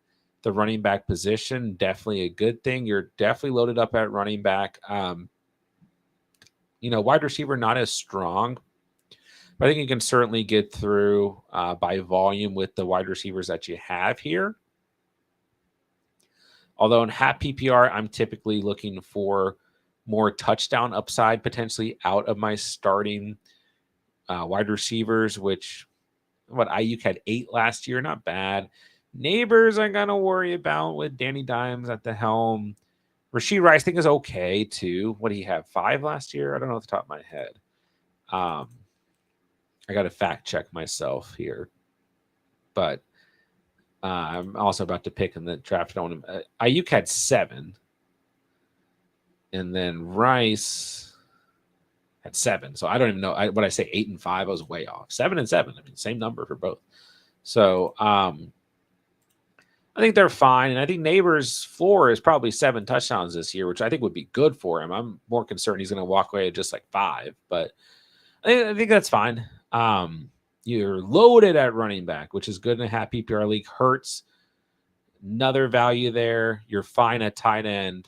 the running back position, definitely a good thing. You're definitely loaded up at running back. Wide receiver not as strong, but I think you can certainly get through by volume with the wide receivers that you have here. Although in half PPR, I'm typically looking for more touchdown upside potentially out of my starting wide receivers, which Ayuk had 8 last year. Not bad. Neighbors I got to worry about with Danny Dimes at the helm. Rashee Rice I think is okay too. What did he have? 5 last year? I don't know off the top of my head. I got to fact check myself here. But I'm also about to pick in the draft. Ayuk had 7. And then Rice had 7. So I don't even know. What I say, 8 and 5, I was way off. 7 and 7. I mean, same number for both. So I think they're fine. And I think Neighbors' floor is probably 7 touchdowns this year, which I think would be good for him. I'm more concerned he's going to walk away at just like 5. But I think that's fine. You're loaded at running back, which is good in a half PPR league. Hurts, another value there. You're fine at tight end.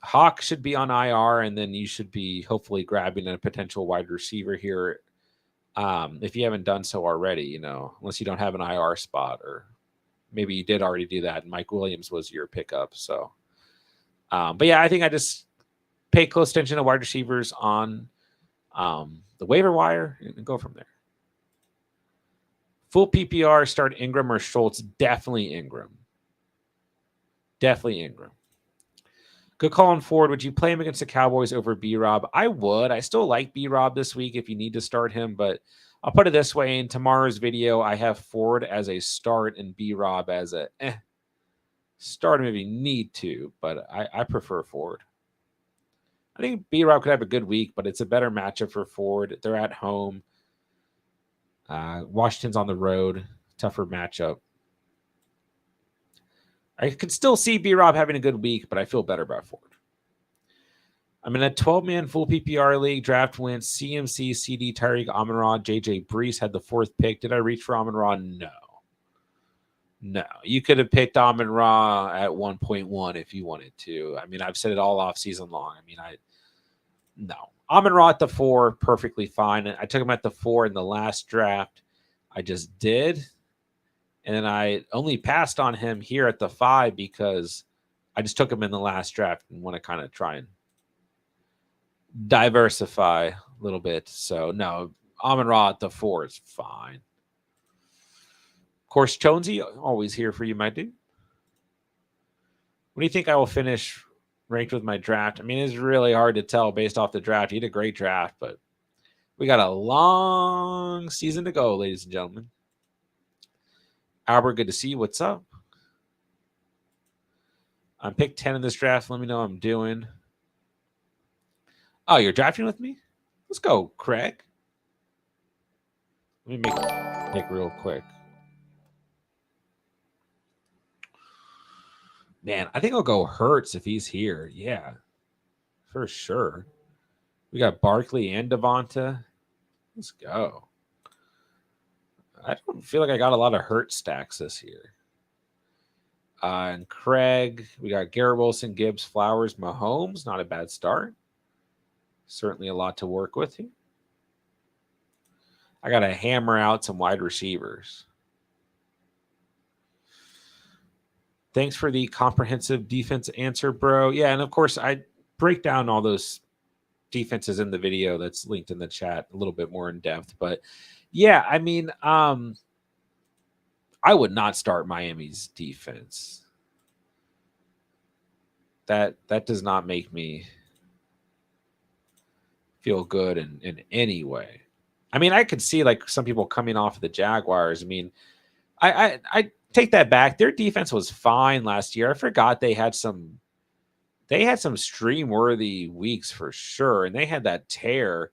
Hawk should be on IR, and then you should be hopefully grabbing a potential wide receiver here if you haven't done so already, unless you don't have an IR spot, or maybe you did already do that and Mike Williams was your pickup. So, but yeah, I think I just pay close attention to wide receivers on the waiver wire and go from there. Full PPR, start Ingram or Schultz. Definitely Ingram. Good call on Ford. Would you play him against the Cowboys over B-Rob? I would. I still like B-Rob this week if you need to start him, but I'll put it this way. In tomorrow's video, I have Ford as a start and B-Rob as a start him if you need to, but I prefer Ford. I think B-Rob could have a good week, but it's a better matchup for Ford. They're at home. Washington's on the road. Tougher matchup. I could still see B-Rob having a good week, but I feel better about Ford. I'm in a 12-man full PPR league. Draft went CMC, CD, Tyreek, Amon-Ra, JJ Brees had the 4th pick. Did I reach for Amon-Ra? No. You could have picked Amon-Ra at 1.1 if you wanted to. I mean, I've said it all off season long. I mean, no. Amon-Ra at the 4, perfectly fine. I took him at the 4 in the last draft. I just did. And then I only passed on him here at the 5 because I just took him in the last draft and want to kind of try and diversify a little bit. So no, Amon Ra at the 4 is fine. Of course, Jonesy, always here for you, my dude. What do you think I will finish ranked with my draft? I mean, it's really hard to tell based off the draft. He had a great draft, but we got a long season to go, ladies and gentlemen. Albert, good to see you. What's up? I'm picked 10 in this draft. Let me know how I'm doing. Oh, you're drafting with me? Let's go, Craig. Let me make real quick. Man, I think I'll go Hurts if he's here. Yeah, for sure. We got Barkley and Devonta. Let's go. I don't feel like I got a lot of Hurts stacks this year. And Craig, we got Garrett Wilson, Gibbs, Flowers, Mahomes. Not a bad start. Certainly a lot to work with here. I got to hammer out some wide receivers. Thanks for the comprehensive defense answer, bro. Yeah, and of course, I break down all those defenses in the video that's linked in the chat a little bit more in depth. But yeah, I mean, I would not start Miami's defense. That does not make me feel good in any way. I mean, I could see like some people coming off of the Jaguars. I mean, I take that back. Their defense was fine last year. I forgot they had some stream worthy weeks for sure, and they had that tear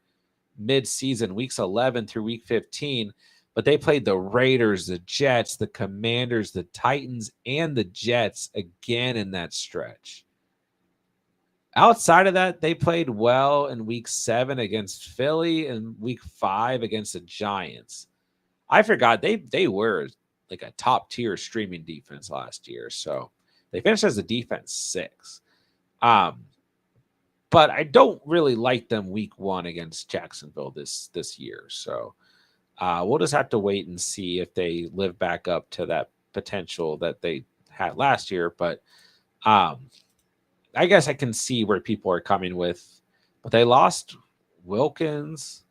mid-season, weeks 11 through week 15. But they played the Raiders, the Jets, the Commanders, the Titans, and the Jets again in that stretch. Outside of that, they played well in week 7 against Philly and week 5 against the Giants. I forgot they were like a top tier streaming defense last year. So they finished as a defense 6. But I don't really like them week 1 against Jacksonville this year. So we'll just have to wait and see if they live back up to that potential that they had last year. But I guess I can see where people are coming with, but they lost Wilkins,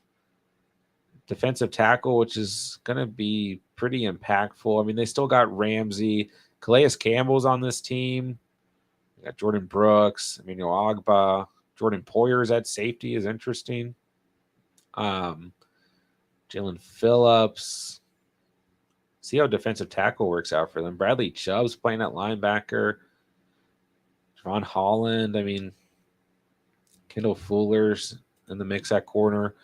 defensive tackle, which is going to be pretty impactful. I mean, they still got Ramsey. Calais Campbell's on this team. They got Jordan Brooks, Emmanuel Agba. Jordan Poyer's at safety is interesting. Jalen Phillips. See how defensive tackle works out for them. Bradley Chubb's playing at linebacker. Ron Holland. I mean, Kendall Fuller's in the mix at corner.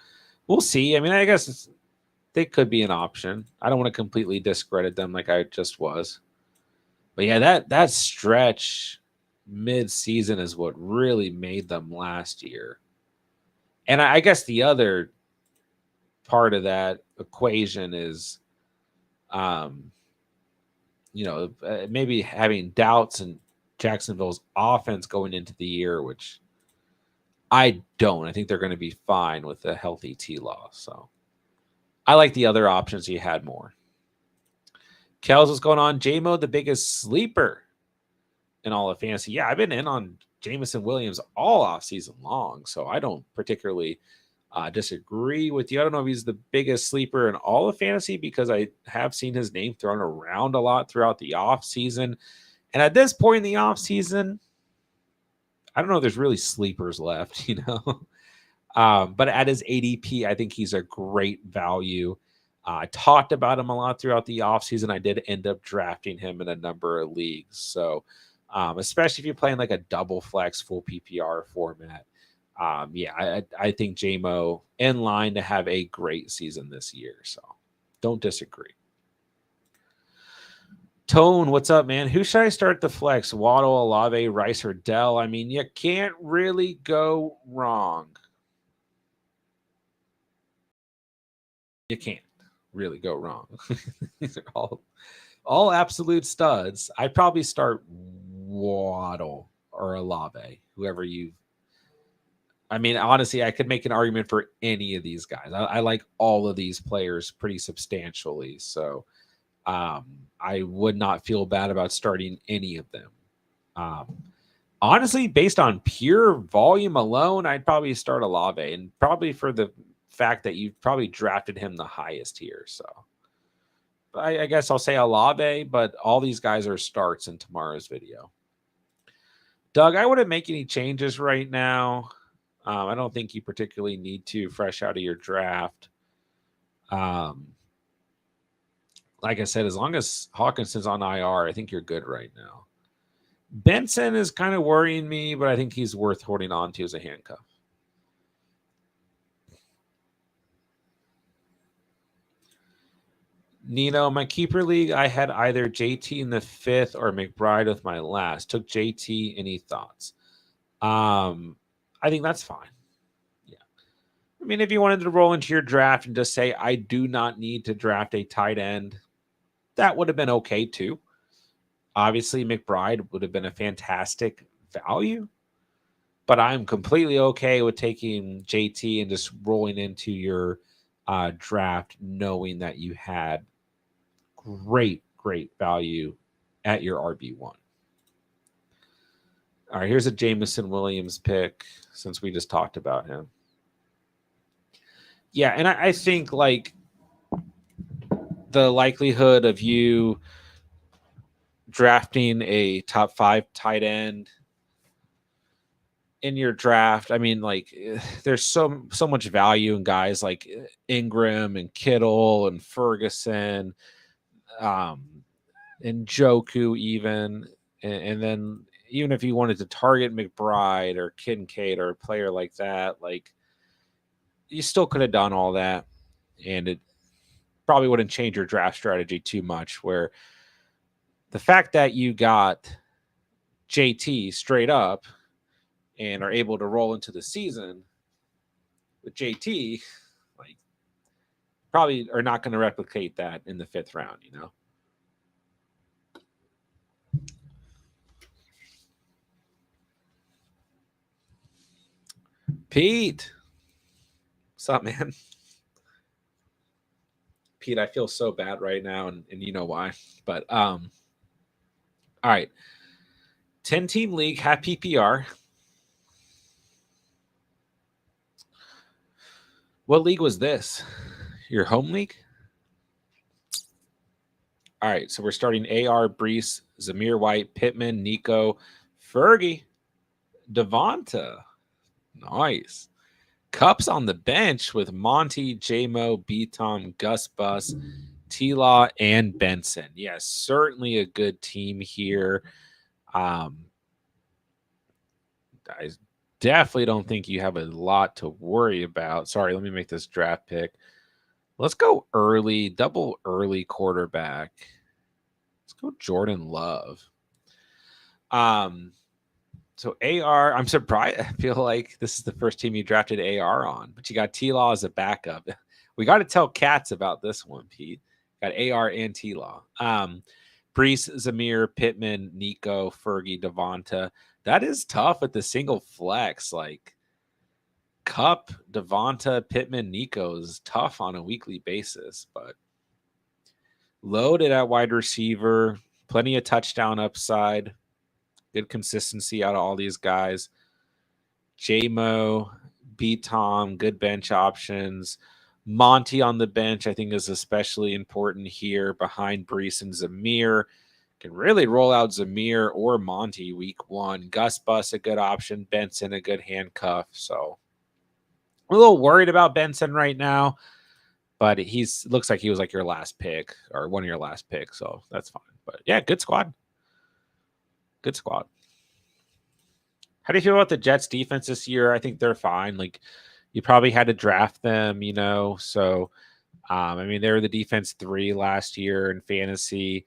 We'll see. I mean, I guess they could be an option. I don't want to completely discredit them like I just was. But yeah, that stretch mid-season is what really made them last year. And I guess the other part of that equation is, maybe having doubts in Jacksonville's offense going into the year, which I don't. I think they're going to be fine with a healthy T-Law. So I like the other options you had more. Kels, what's going on? J-Mo, the biggest sleeper in all of fantasy. Yeah, I've been in on Jameson Williams all off season long, so I don't particularly disagree with you. I don't know if he's the biggest sleeper in all of fantasy because I have seen his name thrown around a lot throughout the off season. And at this point in the off season, I don't know if there's really sleepers left, but at his ADP, I think he's a great value. I talked about him a lot throughout the offseason. I did end up drafting him in a number of leagues. So especially if you're playing like a double flex full PPR format. I think JMO in line to have a great season this year. So don't disagree. Tone, what's up, man? Who should I start the flex? Waddle, Olave, Rice, or Dell? I mean, you can't really go wrong. You can't really go wrong. These are all absolute studs. I'd probably start Waddle or Olave, whoever you. I mean, honestly, I could make an argument for any of these guys. I like all of these players pretty substantially. So I I would not feel bad about starting any of them. Honestly, based on pure volume alone, I'd probably start Olave, and probably for the fact that you've probably drafted him the highest here. So I guess I'll say Olave, but all these guys are starts in tomorrow's video. Doug, I wouldn't make any changes right now. I don't think you particularly need to fresh out of your draft. Like I said, as long as Hawkinson's on IR, I think you're good right now. Benson is kind of worrying me, but I think he's worth holding on to as a handcuff. Nino, my keeper league, I had either JT in the 5th or McBride with my last. Took JT. Any thoughts? I think that's fine. Yeah. I mean, if you wanted to roll into your draft and just say, I do not need to draft a tight end, that would have been okay too. Obviously, McBride would have been a fantastic value, but I'm completely okay with taking JT and just rolling into your draft knowing that you had great value at your RB1. All right, here's a Jameson Williams pick since we just talked about him. Yeah, and I think like the likelihood of you drafting a top 5 tight end in your draft, I mean, like there's so much value in guys like Ingram and Kittle and Ferguson, and Joku even, and then even if you wanted to target McBride or Kincaid or a player like that, like you still could have done all that, and it probably wouldn't change your draft strategy too much. Where the fact that you got JT straight up and are able to roll into the season with JT, like probably are not going to replicate that in the 5th round, you know? Pete, what's up, man? Pete, I feel so bad right now, and you know why. But all right. 10-team league, half PPR. What league was this? Your home league? All right, so we're starting AR, Brees, Zamir White, Pittman, Nico, Fergie, Devonta. Nice. Cups on the bench with Monty, J-Mo, B-Tom, Gus Bus, T-Law, and Benson. Yes, certainly a good team here. I definitely don't think you have a lot to worry about. Sorry, let me make this draft pick. Let's go early, double early quarterback. Let's go Jordan Love. So AR, I'm surprised. I feel like this is the first team you drafted AR on, but you got T-Law as a backup. We got to tell Cats about this one, Pete. Got AR and T-Law. Brees, Zamir, Pittman, Nico, Fergie, Devonta. That is tough at the single flex. Like Cup, Devonta, Pittman, Nico is tough on a weekly basis, but loaded at wide receiver, plenty of touchdown upside, good consistency out of all these guys. J-Mo, B-Tom, good bench options. Monty on the bench, I think, is especially important here behind Brees and Zamir. Can really roll out Zamir or Monty week 1. Gus Bus, a good option. Benson, a good handcuff. So I'm a little worried about Benson right now, but looks like he was like your last pick or one of your last picks. So that's fine. But yeah, good squad. Good squad. How do you feel about the Jets defense this year? I think they're fine. Like you probably had to draft them, you know. So I mean, they were the defense 3 last year in fantasy.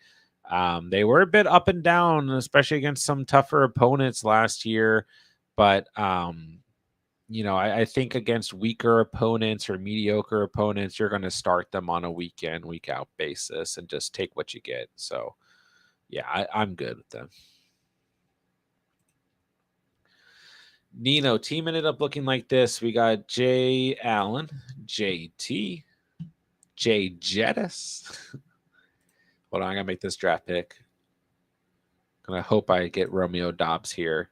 They were a bit up and down, especially against some tougher opponents last year. But you know, I think against weaker opponents or mediocre opponents, you're going to start them on a week in, week out basis and just take what you get. So yeah, I'm good with them. Nino, team ended up looking like this. We got Jay Allen, JT, Jay Jettis, Hold on, I gotta make this draft pick. And I hope I get Romeo Dobbs here.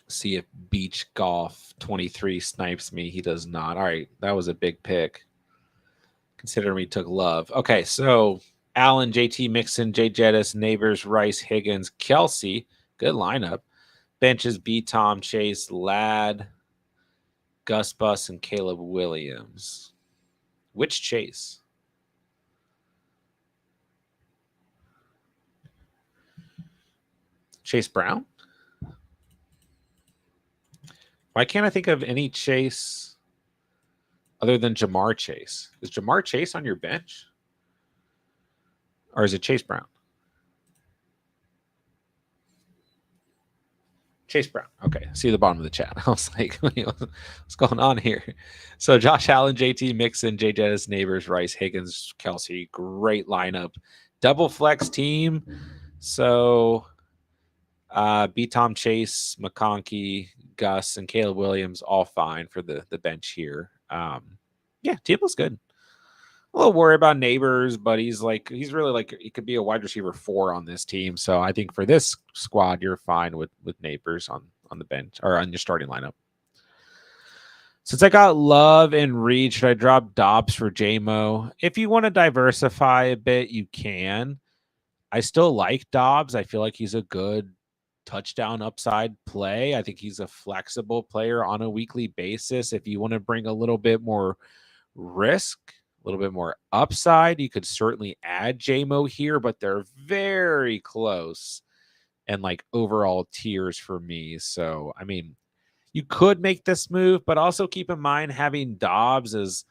See if Beach Golf 23 snipes me. He does not. All right, that was a big pick. Considering we took Love. Okay, so Allen, JT Mixon, Jay Jettis, Neighbors, Rice, Higgins, Kelsey. Good lineup. Benches, B. Tom, Chase, Ladd, Gus Bus, and Caleb Williams. Which Chase? Chase Brown? Why can't I think of any Chase other than Jamar Chase? Is Jamar Chase on your bench? Or is it Chase Brown? Chase Brown. Okay. See the bottom of the chat. I was like, what's going on here? So Josh Allen, JT Mixon, Jay Jettis, Neighbors, Rice, Higgins, Kelsey. Great lineup. Double flex team. So B. Tom Chase, McConkey, Gus, and Caleb Williams all fine for the bench here. Yeah, team looks good. A little worried about Neighbors, but he's really like he could be a wide receiver 4 on this team. So I think for this squad, you're fine with Neighbors on the bench or on your starting lineup. Since I got Love and Reed, should I drop Dobbs for JMO? If you want to diversify a bit, you can. I still like Dobbs. I feel like he's a good touchdown upside play. I think he's a flexible player on a weekly basis. If you want to bring a little bit more risk, a little bit more upside, you could certainly add JMO here, but they're very close and like overall tiers for me. So, I mean, you could make this move, but also keep in mind having Dobbs is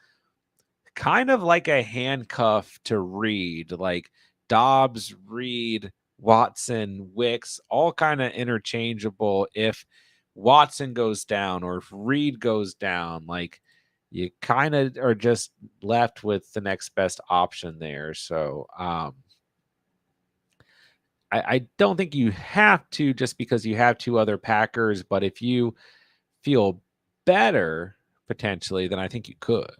kind of like a handcuff to Reed. Like Dobbs, Reed, Watson, Wicks, all kind of interchangeable. If Watson goes down or if Reed goes down, like you kind of are just left with the next best option there. So I don't think you have to just because you have 2 other Packers, but if you feel better potentially, then I think you could.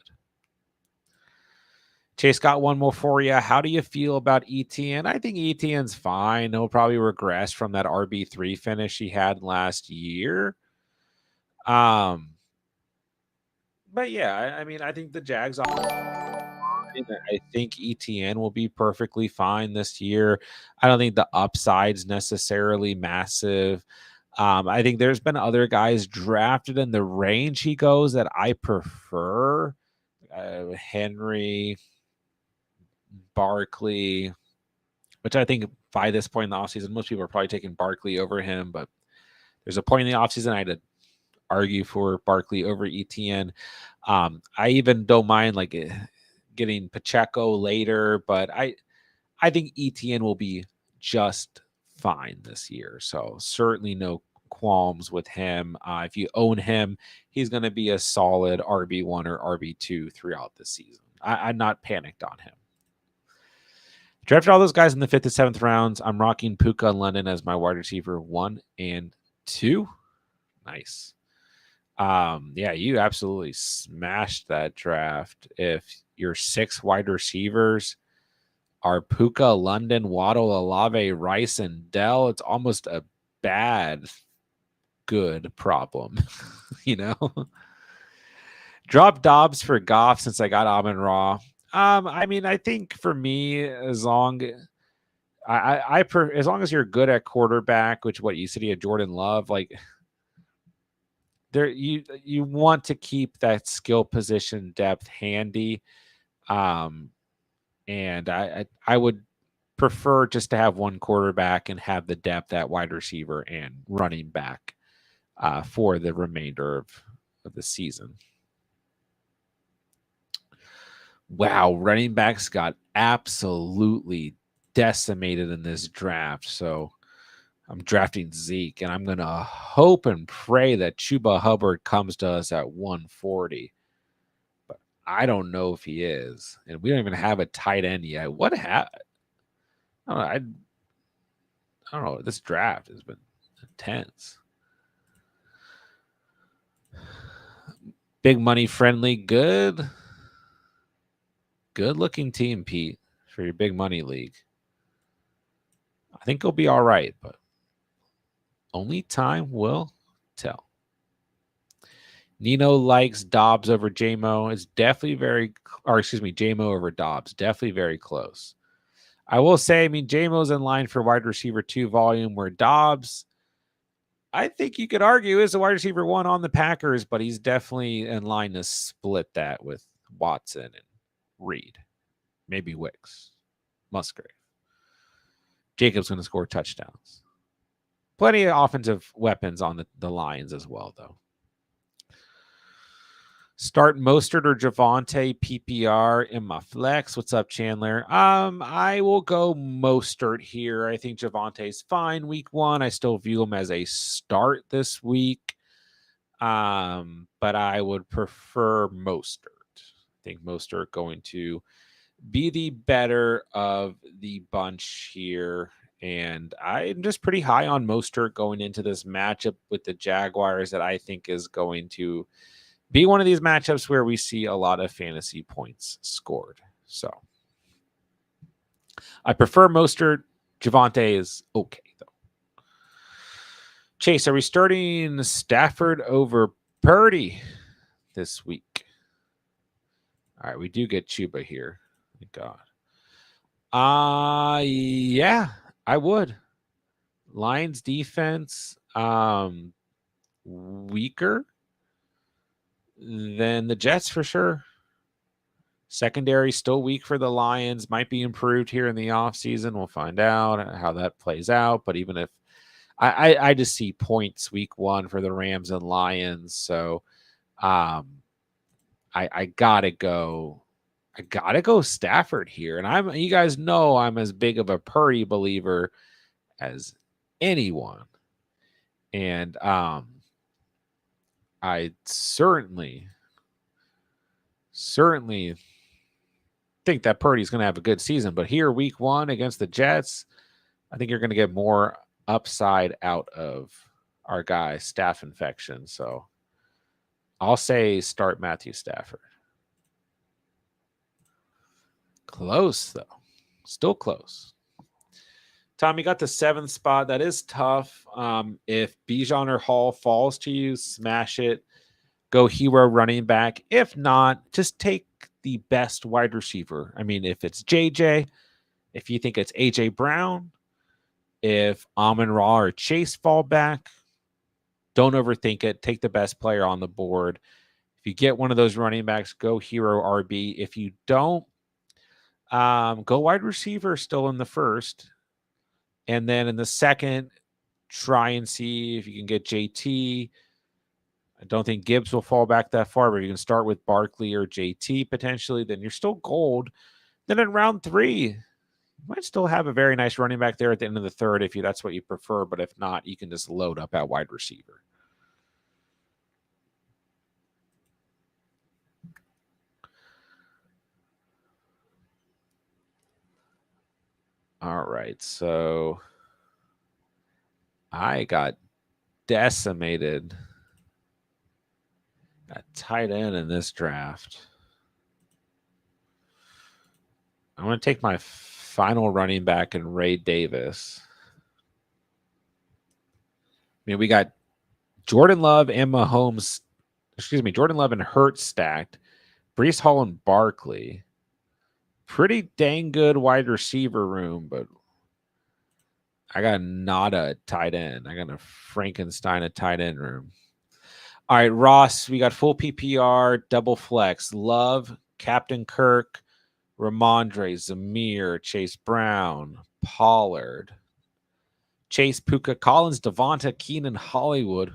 Chase got one more for you. How do you feel about ETN? I think ETN's fine. He'll probably regress from that RB3 finish he had last year. But yeah, I mean, I think the Jags I think ETN will be perfectly fine this year. I don't think the upside's necessarily massive. I think there's been other guys drafted in the range he goes that I prefer. Henry, Barkley, which I think by this point in the offseason, most people are probably taking Barkley over him, but there's a point in the offseason I had to argue for Barkley over ETN. I even don't mind like getting Pacheco later, but I think ETN will be just fine this year. So certainly no qualms with him. If you own him, he's going to be a solid RB1 or RB2 throughout the season. I'm not panicked on him. Drafted all those guys in the 5th and 7th rounds. I'm rocking Puka and London as my wide receiver 1 and 2. Nice. Yeah, you absolutely smashed that draft. If your 6 wide receivers are Puka, London, Waddle, Olave, Rice, and Dell, it's almost a bad, good problem, you know? Drop Dobbs for Goff since I got Amon Ra. I mean, I think for me, as long as long as you're good at quarterback, which what you said you had Jordan Love, like there you want to keep that skill position depth handy. And I would prefer just to have one quarterback and have the depth at wide receiver and running back for the remainder of the season. Wow, running backs got absolutely decimated in this draft. So I'm drafting Zeke, and I'm going to hope and pray that Chuba Hubbard comes to us at 140. But I don't know if he is. And we don't even have a tight end yet. What happened? I don't know. This draft has been intense. Big money friendly. Good good looking team, Pete, for your big money league. I think he'll be all right, but only time will tell. Nino likes Dobbs over JMO. It's definitely JMO over Dobbs. Definitely very close. I will say, I mean, JMO's in line for wide receiver 2 volume, where Dobbs, I think you could argue, is a wide receiver 1 on the Packers, but he's definitely in line to split that with Watson and Reed. Maybe Wicks, Musgrave. Jacob's going to score touchdowns. Plenty of offensive weapons on the Lions as well, though. Start Mostert or Javonte PPR in my flex. What's up, Chandler? I will go Mostert here. I think Javonte's fine week 1. I still view him as a start this week. But I would prefer Mostert. I think Mostert going to be the better of the bunch here. And I'm just pretty high on Mostert going into this matchup with the Jaguars that I think is going to be one of these matchups where we see a lot of fantasy points scored. So I prefer Mostert. Javonte is okay, though. Chase, are we starting Stafford over Purdy this week? All right, we do get Chuba here. Thank God. Yeah, I would. Lions defense, weaker than the Jets for sure. Secondary still weak for the Lions. Might be improved here in the offseason. We'll find out how that plays out. But even if I just see points week 1 for the Rams and Lions. So I gotta go. I gotta go Stafford here. And you guys know I'm as big of a Purdy believer as anyone. And I certainly think that Purdy's going to have a good season. But here, week 1 against the Jets, I think you're going to get more upside out of our guy, staph infection. So I'll say start Matthew Stafford. Close, though. Still close. Tommy got the 7th spot. That is tough. If Bijan or Hall falls to you, smash it. Go hero running back. If not, just take the best wide receiver. I mean, if it's JJ, if you think it's AJ Brown, if Amon-Ra or Chase fall back, don't overthink it. Take the best player on the board. If you get one of those running backs, go hero RB. If you don't, go wide receiver still in the first. And then in the second, try and see if you can get JT. I don't think Gibbs will fall back that far, but you can start with Barkley or JT potentially. Then you're still gold. Then in round 3, you might still have a very nice running back there at the end of the third if that's what you prefer. But if not, you can just load up at wide receiver. All right, so I got decimated at tight end in this draft. I'm going to take my final running back in Ray Davis. I mean, we got Jordan Love and Mahomes. Jordan Love and Hurts stacked. Breece Hall and Barkley. Pretty dang good wide receiver room, but I got Nada at tight end. I got a Frankenstein at tight end room. All right, Ross, we got full PPR, double flex. Love, Captain Kirk, Ramondre, Zamir, Chase Brown, Pollard, Chase, Puka, Collins, Devonta, Keenan, Hollywood,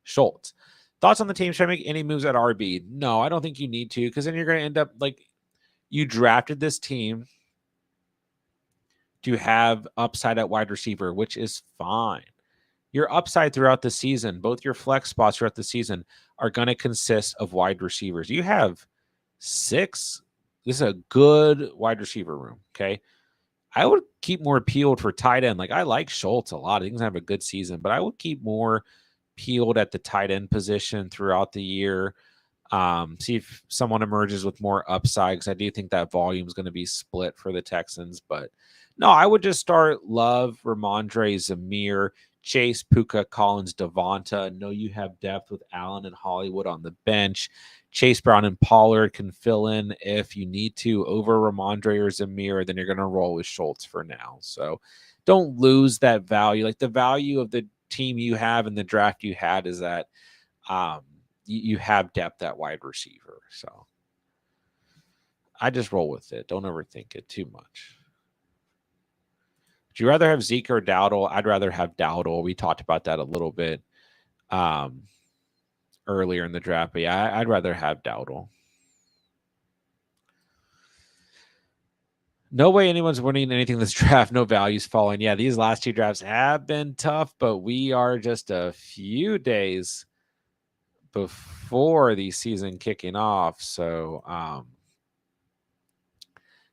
Schultz. Thoughts on the team? Should I make any moves at RB? No, I don't think you need to, because then you're going to end up like you drafted this team to have upside at wide receiver, which is fine. Your upside throughout the season, both your flex spots throughout the season, are going to consist of wide receivers. You have 6. This is a good wide receiver room, okay? I would keep more peeled for tight end. Like, I like Schultz a lot. He's going to have a good season, but I would keep more peeled at the tight end position throughout the year. See if someone emerges with more upside, because I do think that volume is going to be split for the Texans. But no, I would just start Love, Ramondre, Zamir, Chase, Puka, Collins, Devonta. Know you have depth with Allen and Hollywood on the bench. Chase Brown and Pollard can fill in if you need to over Ramondre or Zamir. Then you're going to roll with Schultz for now. So don't lose that value. Like, the value of the team you have in the draft you had is that you have depth at wide receiver. So I just roll with it. Don't overthink it too much. Would you rather have Zeke or Dowdle? I'd rather have Dowdle. We talked about that a little bit earlier in the draft. But yeah, I'd rather have Dowdle. No way anyone's winning anything this draft. No values falling. Yeah, these last 2 drafts have been tough, but we are just a few days before the season kicking off. So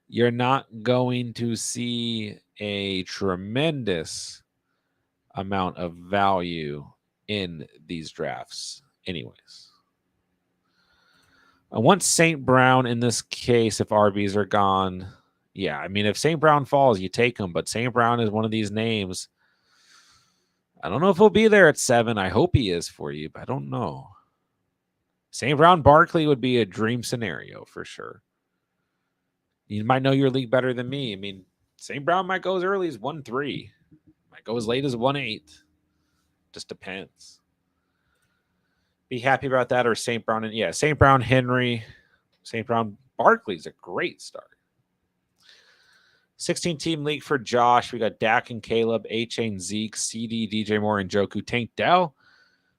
you're not going to see a tremendous amount of value in these drafts anyways. I want St. Brown in this case if RBs are gone. Yeah, I mean, if St. Brown falls, you take him, but St. Brown is one of these names. I don't know if he'll be there at 7. I hope he is for you, but I don't know. St. Brown Barkley would be a dream scenario for sure. You might know your league better than me. I mean, St. Brown might go as early as 1-3. Might go as late as 1-8. Just depends. Be happy about that, or St. Brown. And yeah, St. Brown, Henry, St. Brown, Barkley's a great start. 16-team league for Josh. We got Dak and Caleb, A-Chain, Zeke, CD, DJ Moore, and Joku, Tank Dell.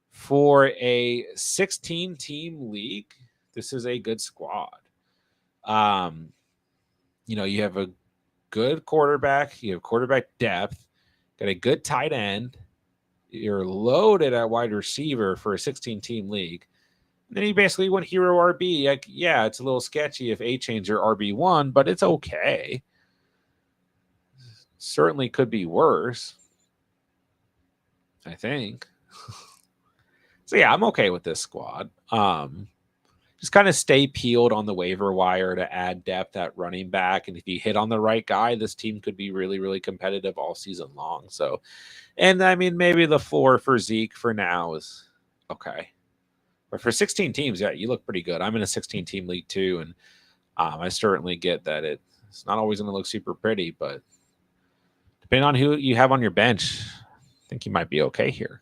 For a 16-team league, this is a good squad. You have a good quarterback. You have quarterback depth. Got a good tight end. You're loaded at wide receiver for a 16-team league. And then you basically went hero RB. Like, yeah, it's a little sketchy if A-Chain's your RB1, but it's okay. Certainly could be worse, I think. So, yeah, I'm okay with this squad. Just kind of stay peeled on the waiver wire to add depth at running back. And if you hit on the right guy, this team could be really, really competitive all season long. So, and I mean, maybe the floor for Zeke for now is okay. But for 16 teams, yeah, you look pretty good. I'm in a 16-team league too. And I certainly get that it's not always going to look super pretty, but depending on who you have on your bench, I think you might be okay here.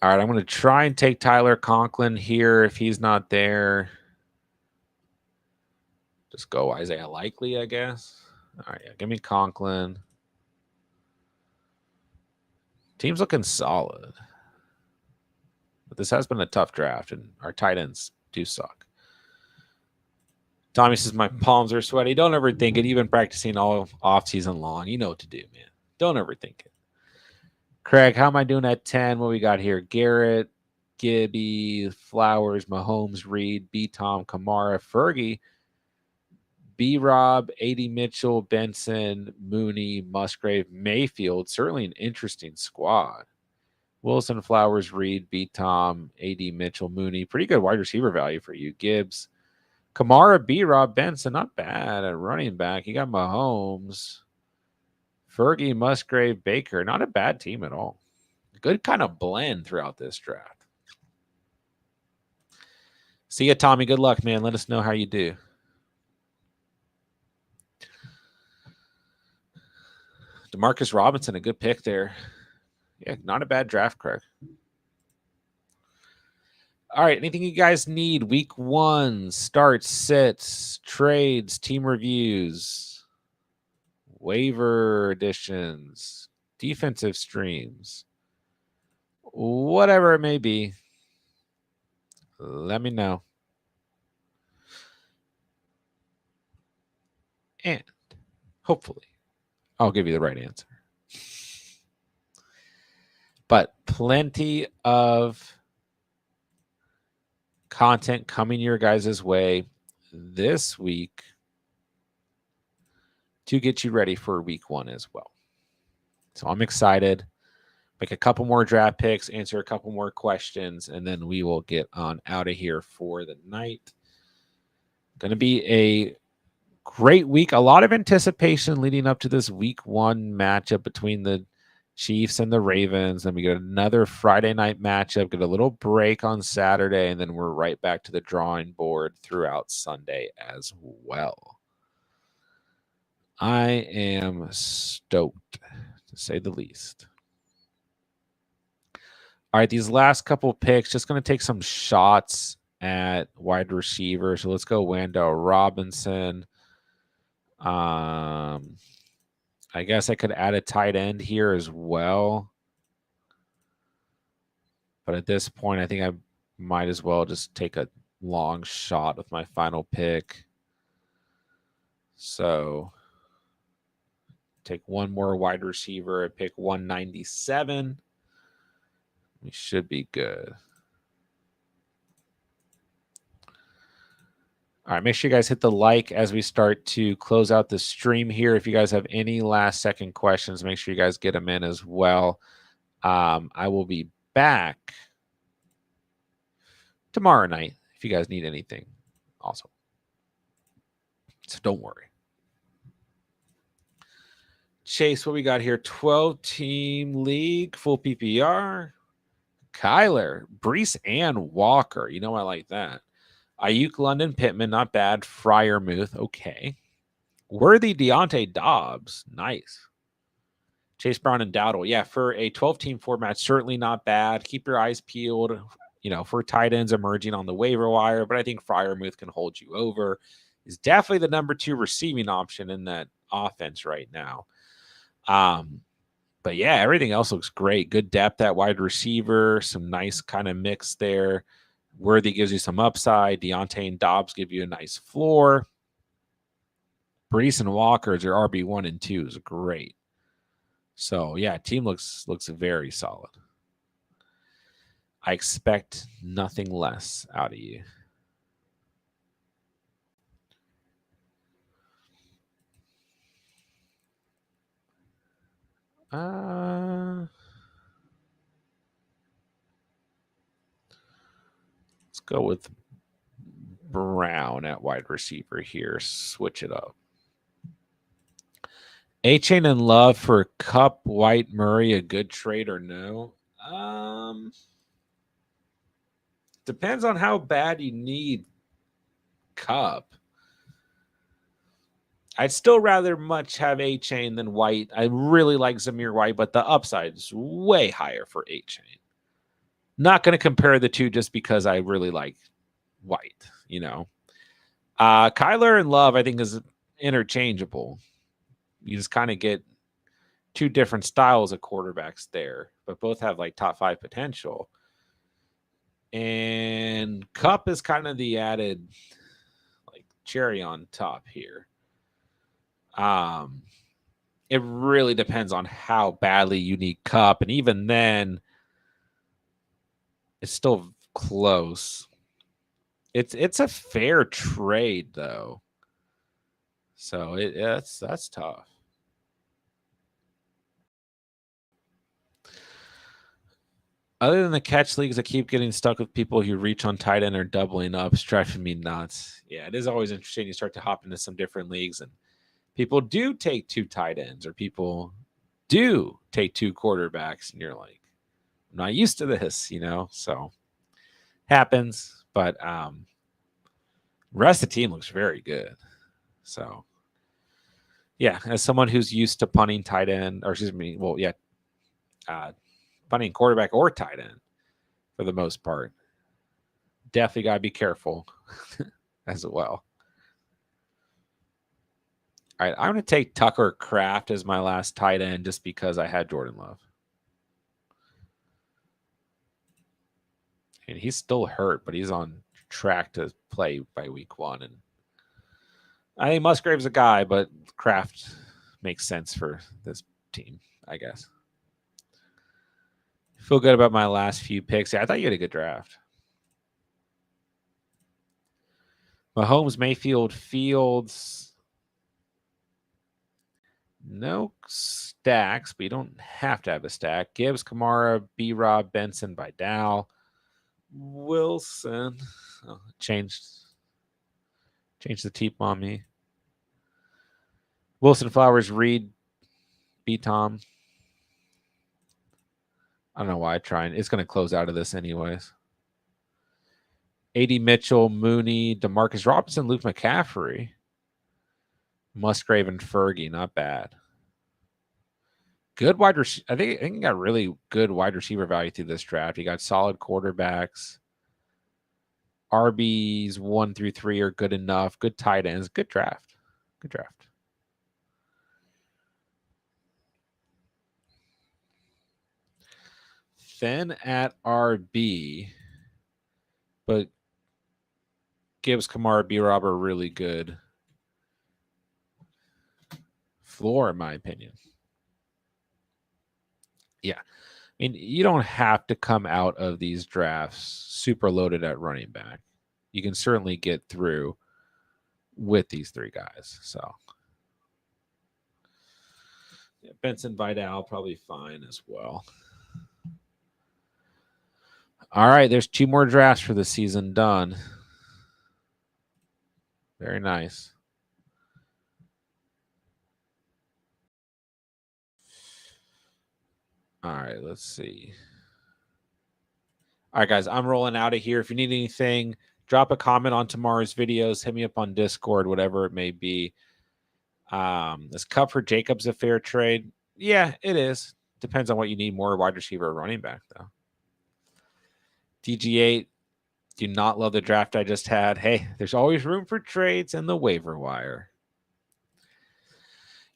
All right, I'm going to try and take Tyler Conklin here if he's not there. Just go Isaiah Likely, I guess. All right, yeah, give me Conklin. Team's looking solid. But this has been a tough draft, and our tight ends do suck. Tommy says, my palms are sweaty. Don't overthink it. You've been practicing all off-season long. You know what to do, man. Don't overthink it. Craig, how am I doing at 10? What we got here? Garrett, Gibby, Flowers, Mahomes, Reed, B. Tom, Kamara, Fergie, B. Rob, AD Mitchell, Benson, Mooney, Musgrave, Mayfield. Certainly an interesting squad. Wilson, Flowers, Reed, B. Tom, AD Mitchell, Mooney. Pretty good wide receiver value for you. Gibbs, Kamara, B. Rob, Benson. Not bad at running back. You got Mahomes, Fergie, Musgrave, Baker. Not a bad team at all. Good kind of blend throughout this draft. See ya, Tommy. Good luck, man. Let us know how you do. Demarcus Robinson, a good pick there. Yeah, not a bad draft, Craig. All right, anything you guys need? Week 1, starts, sits, trades, team reviews, waiver additions, defensive streams, whatever it may be, let me know. And hopefully I'll give you the right answer. But plenty of content coming your guys' way this week to get you ready for week 1 as well. So I'm excited. make a couple more draft picks, answer a couple more questions, and then we will get on out of here for the night. Going to be a great week. A lot of anticipation leading up to this week 1 matchup between the Chiefs and the Ravens. Then we get another Friday night matchup, get a little break on Saturday, and then we're right back to the drawing board throughout Sunday as well. I am stoked, to say the least. All right, these last couple picks, just going to take some shots at wide receiver. So let's go Wandale Robinson. I guess I could add a tight end here as well. But at this point, I think I might as well just take a long shot with my final pick. So take one more wide receiver at pick 197. We should be good. All right, make sure you guys hit the like as we start to close out the stream here. If you guys have any last second questions, make sure you guys get them in as well. I will be back tomorrow night if you guys need anything also. So don't worry. Chase, what we got here? 12-team league, full PPR. Kyler, Brees, and Walker. You know I like that. Ayuk, London, Pittman, not bad. Fryermuth, okay. Worthy, Deontay Dobbs, nice. Chase Brown and Dowdle, yeah, for a 12-team format, certainly not bad. Keep your eyes peeled, for tight ends emerging on the waiver wire, but I think Fryermuth can hold you over. He's definitely the number 2 receiving option in that offense right now. But yeah, everything else looks great. Good depth at wide receiver, some nice kind of mix there. Worthy gives you some upside. Deontay and Dobbs give you a nice floor. Brees and Walker is your RB1 and 2 is great. So yeah, team looks very solid. I expect nothing less out of you. Let's go with Brown at wide receiver here. Switch it up. A-Chain and Love for Cup, White, Murray, a good trade or no? Depends on how bad you need Cup. I'd still rather much have A-Chain than White. I really like Zamir White, but the upside is way higher for A-Chain. Not going to compare the two just because I really like White, Kyler and Love, I think, is interchangeable. You just kind of get 2 different styles of quarterbacks there, but both have like top 5 potential. And Cup is kind of the added like cherry on top here. It really depends on how badly you need Cup, and even then, it's still close. It's a fair trade though, so that's tough. Other than the catch leagues, I keep getting stuck with people who reach on tight end or doubling up. It's driving me nuts. Yeah, it is always interesting. You start to hop into some different leagues, and people do take 2 tight ends, or people do take 2 quarterbacks, and you're like, I'm not used to this, So happens, but rest of the team looks very good. So yeah, as someone who's used to punting tight end, or punting quarterback or tight end for the most part, definitely got to be careful as well. All right, I'm going to take Tucker Kraft as my last tight end just because I had Jordan Love. And he's still hurt, but he's on track to play by week 1. And I think Musgrave's a guy, but Kraft makes sense for this team, I guess. Feel good about my last few picks. Yeah, I thought you had a good draft. Mahomes, Mayfield, Fields. No stacks, but you don't have to have a stack. Gibbs, Kamara, B-Rob, Benson, Vidal, Wilson. Oh, changed the teep on me. Wilson, Flowers, Reed, B-Tom. I don't know why I tried. It's going to close out of this anyways. A.D. Mitchell, Mooney, DeMarcus Robinson, Luke McCaffrey, Musgrave, and Fergie. Not bad. Good wide receiver. I think he got really good wide receiver value through this draft. He got solid quarterbacks. RBs 1 through 3 are good enough. Good tight ends. Good draft. Good draft. Thin at RB, but Gibbs, Kamara, B-Rob are really good. Floor, in my opinion. Yeah. I mean, you don't have to come out of these drafts super loaded at running back. You can certainly get through with these three guys. So yeah, Benson, Vidal, probably fine as well. All right, there's 2 more drafts for the season done. Very nice. All right, let's see. All right, guys, I'm rolling out of here. If you need anything, drop a comment on tomorrow's videos. Hit me up on Discord, whatever it may be. Is Cup for Jacobs a fair trade? Yeah, it is. Depends on what you need more, wide receiver or running back, though. DG8, do not love the draft I just had. Hey, there's always room for trades in the waiver wire.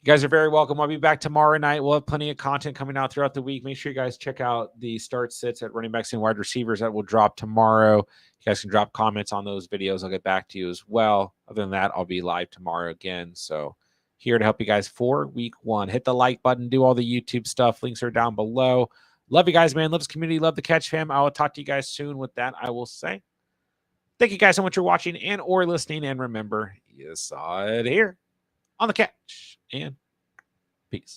You guys are very welcome. I'll be back tomorrow night. We'll have plenty of content coming out throughout the week. Make sure you guys check out the start sits at running backs and wide receivers that will drop tomorrow. You guys can drop comments on those videos. I'll get back to you as well. Other than that, I'll be live tomorrow again. So here to help you guys for week 1. Hit the like button. Do all the YouTube stuff. Links are down below. Love you guys, man. Love this community. Love the catch fam. I will talk to you guys soon. With that, I will say thank you guys so much for watching and or listening. And remember, you saw it here on the catch. And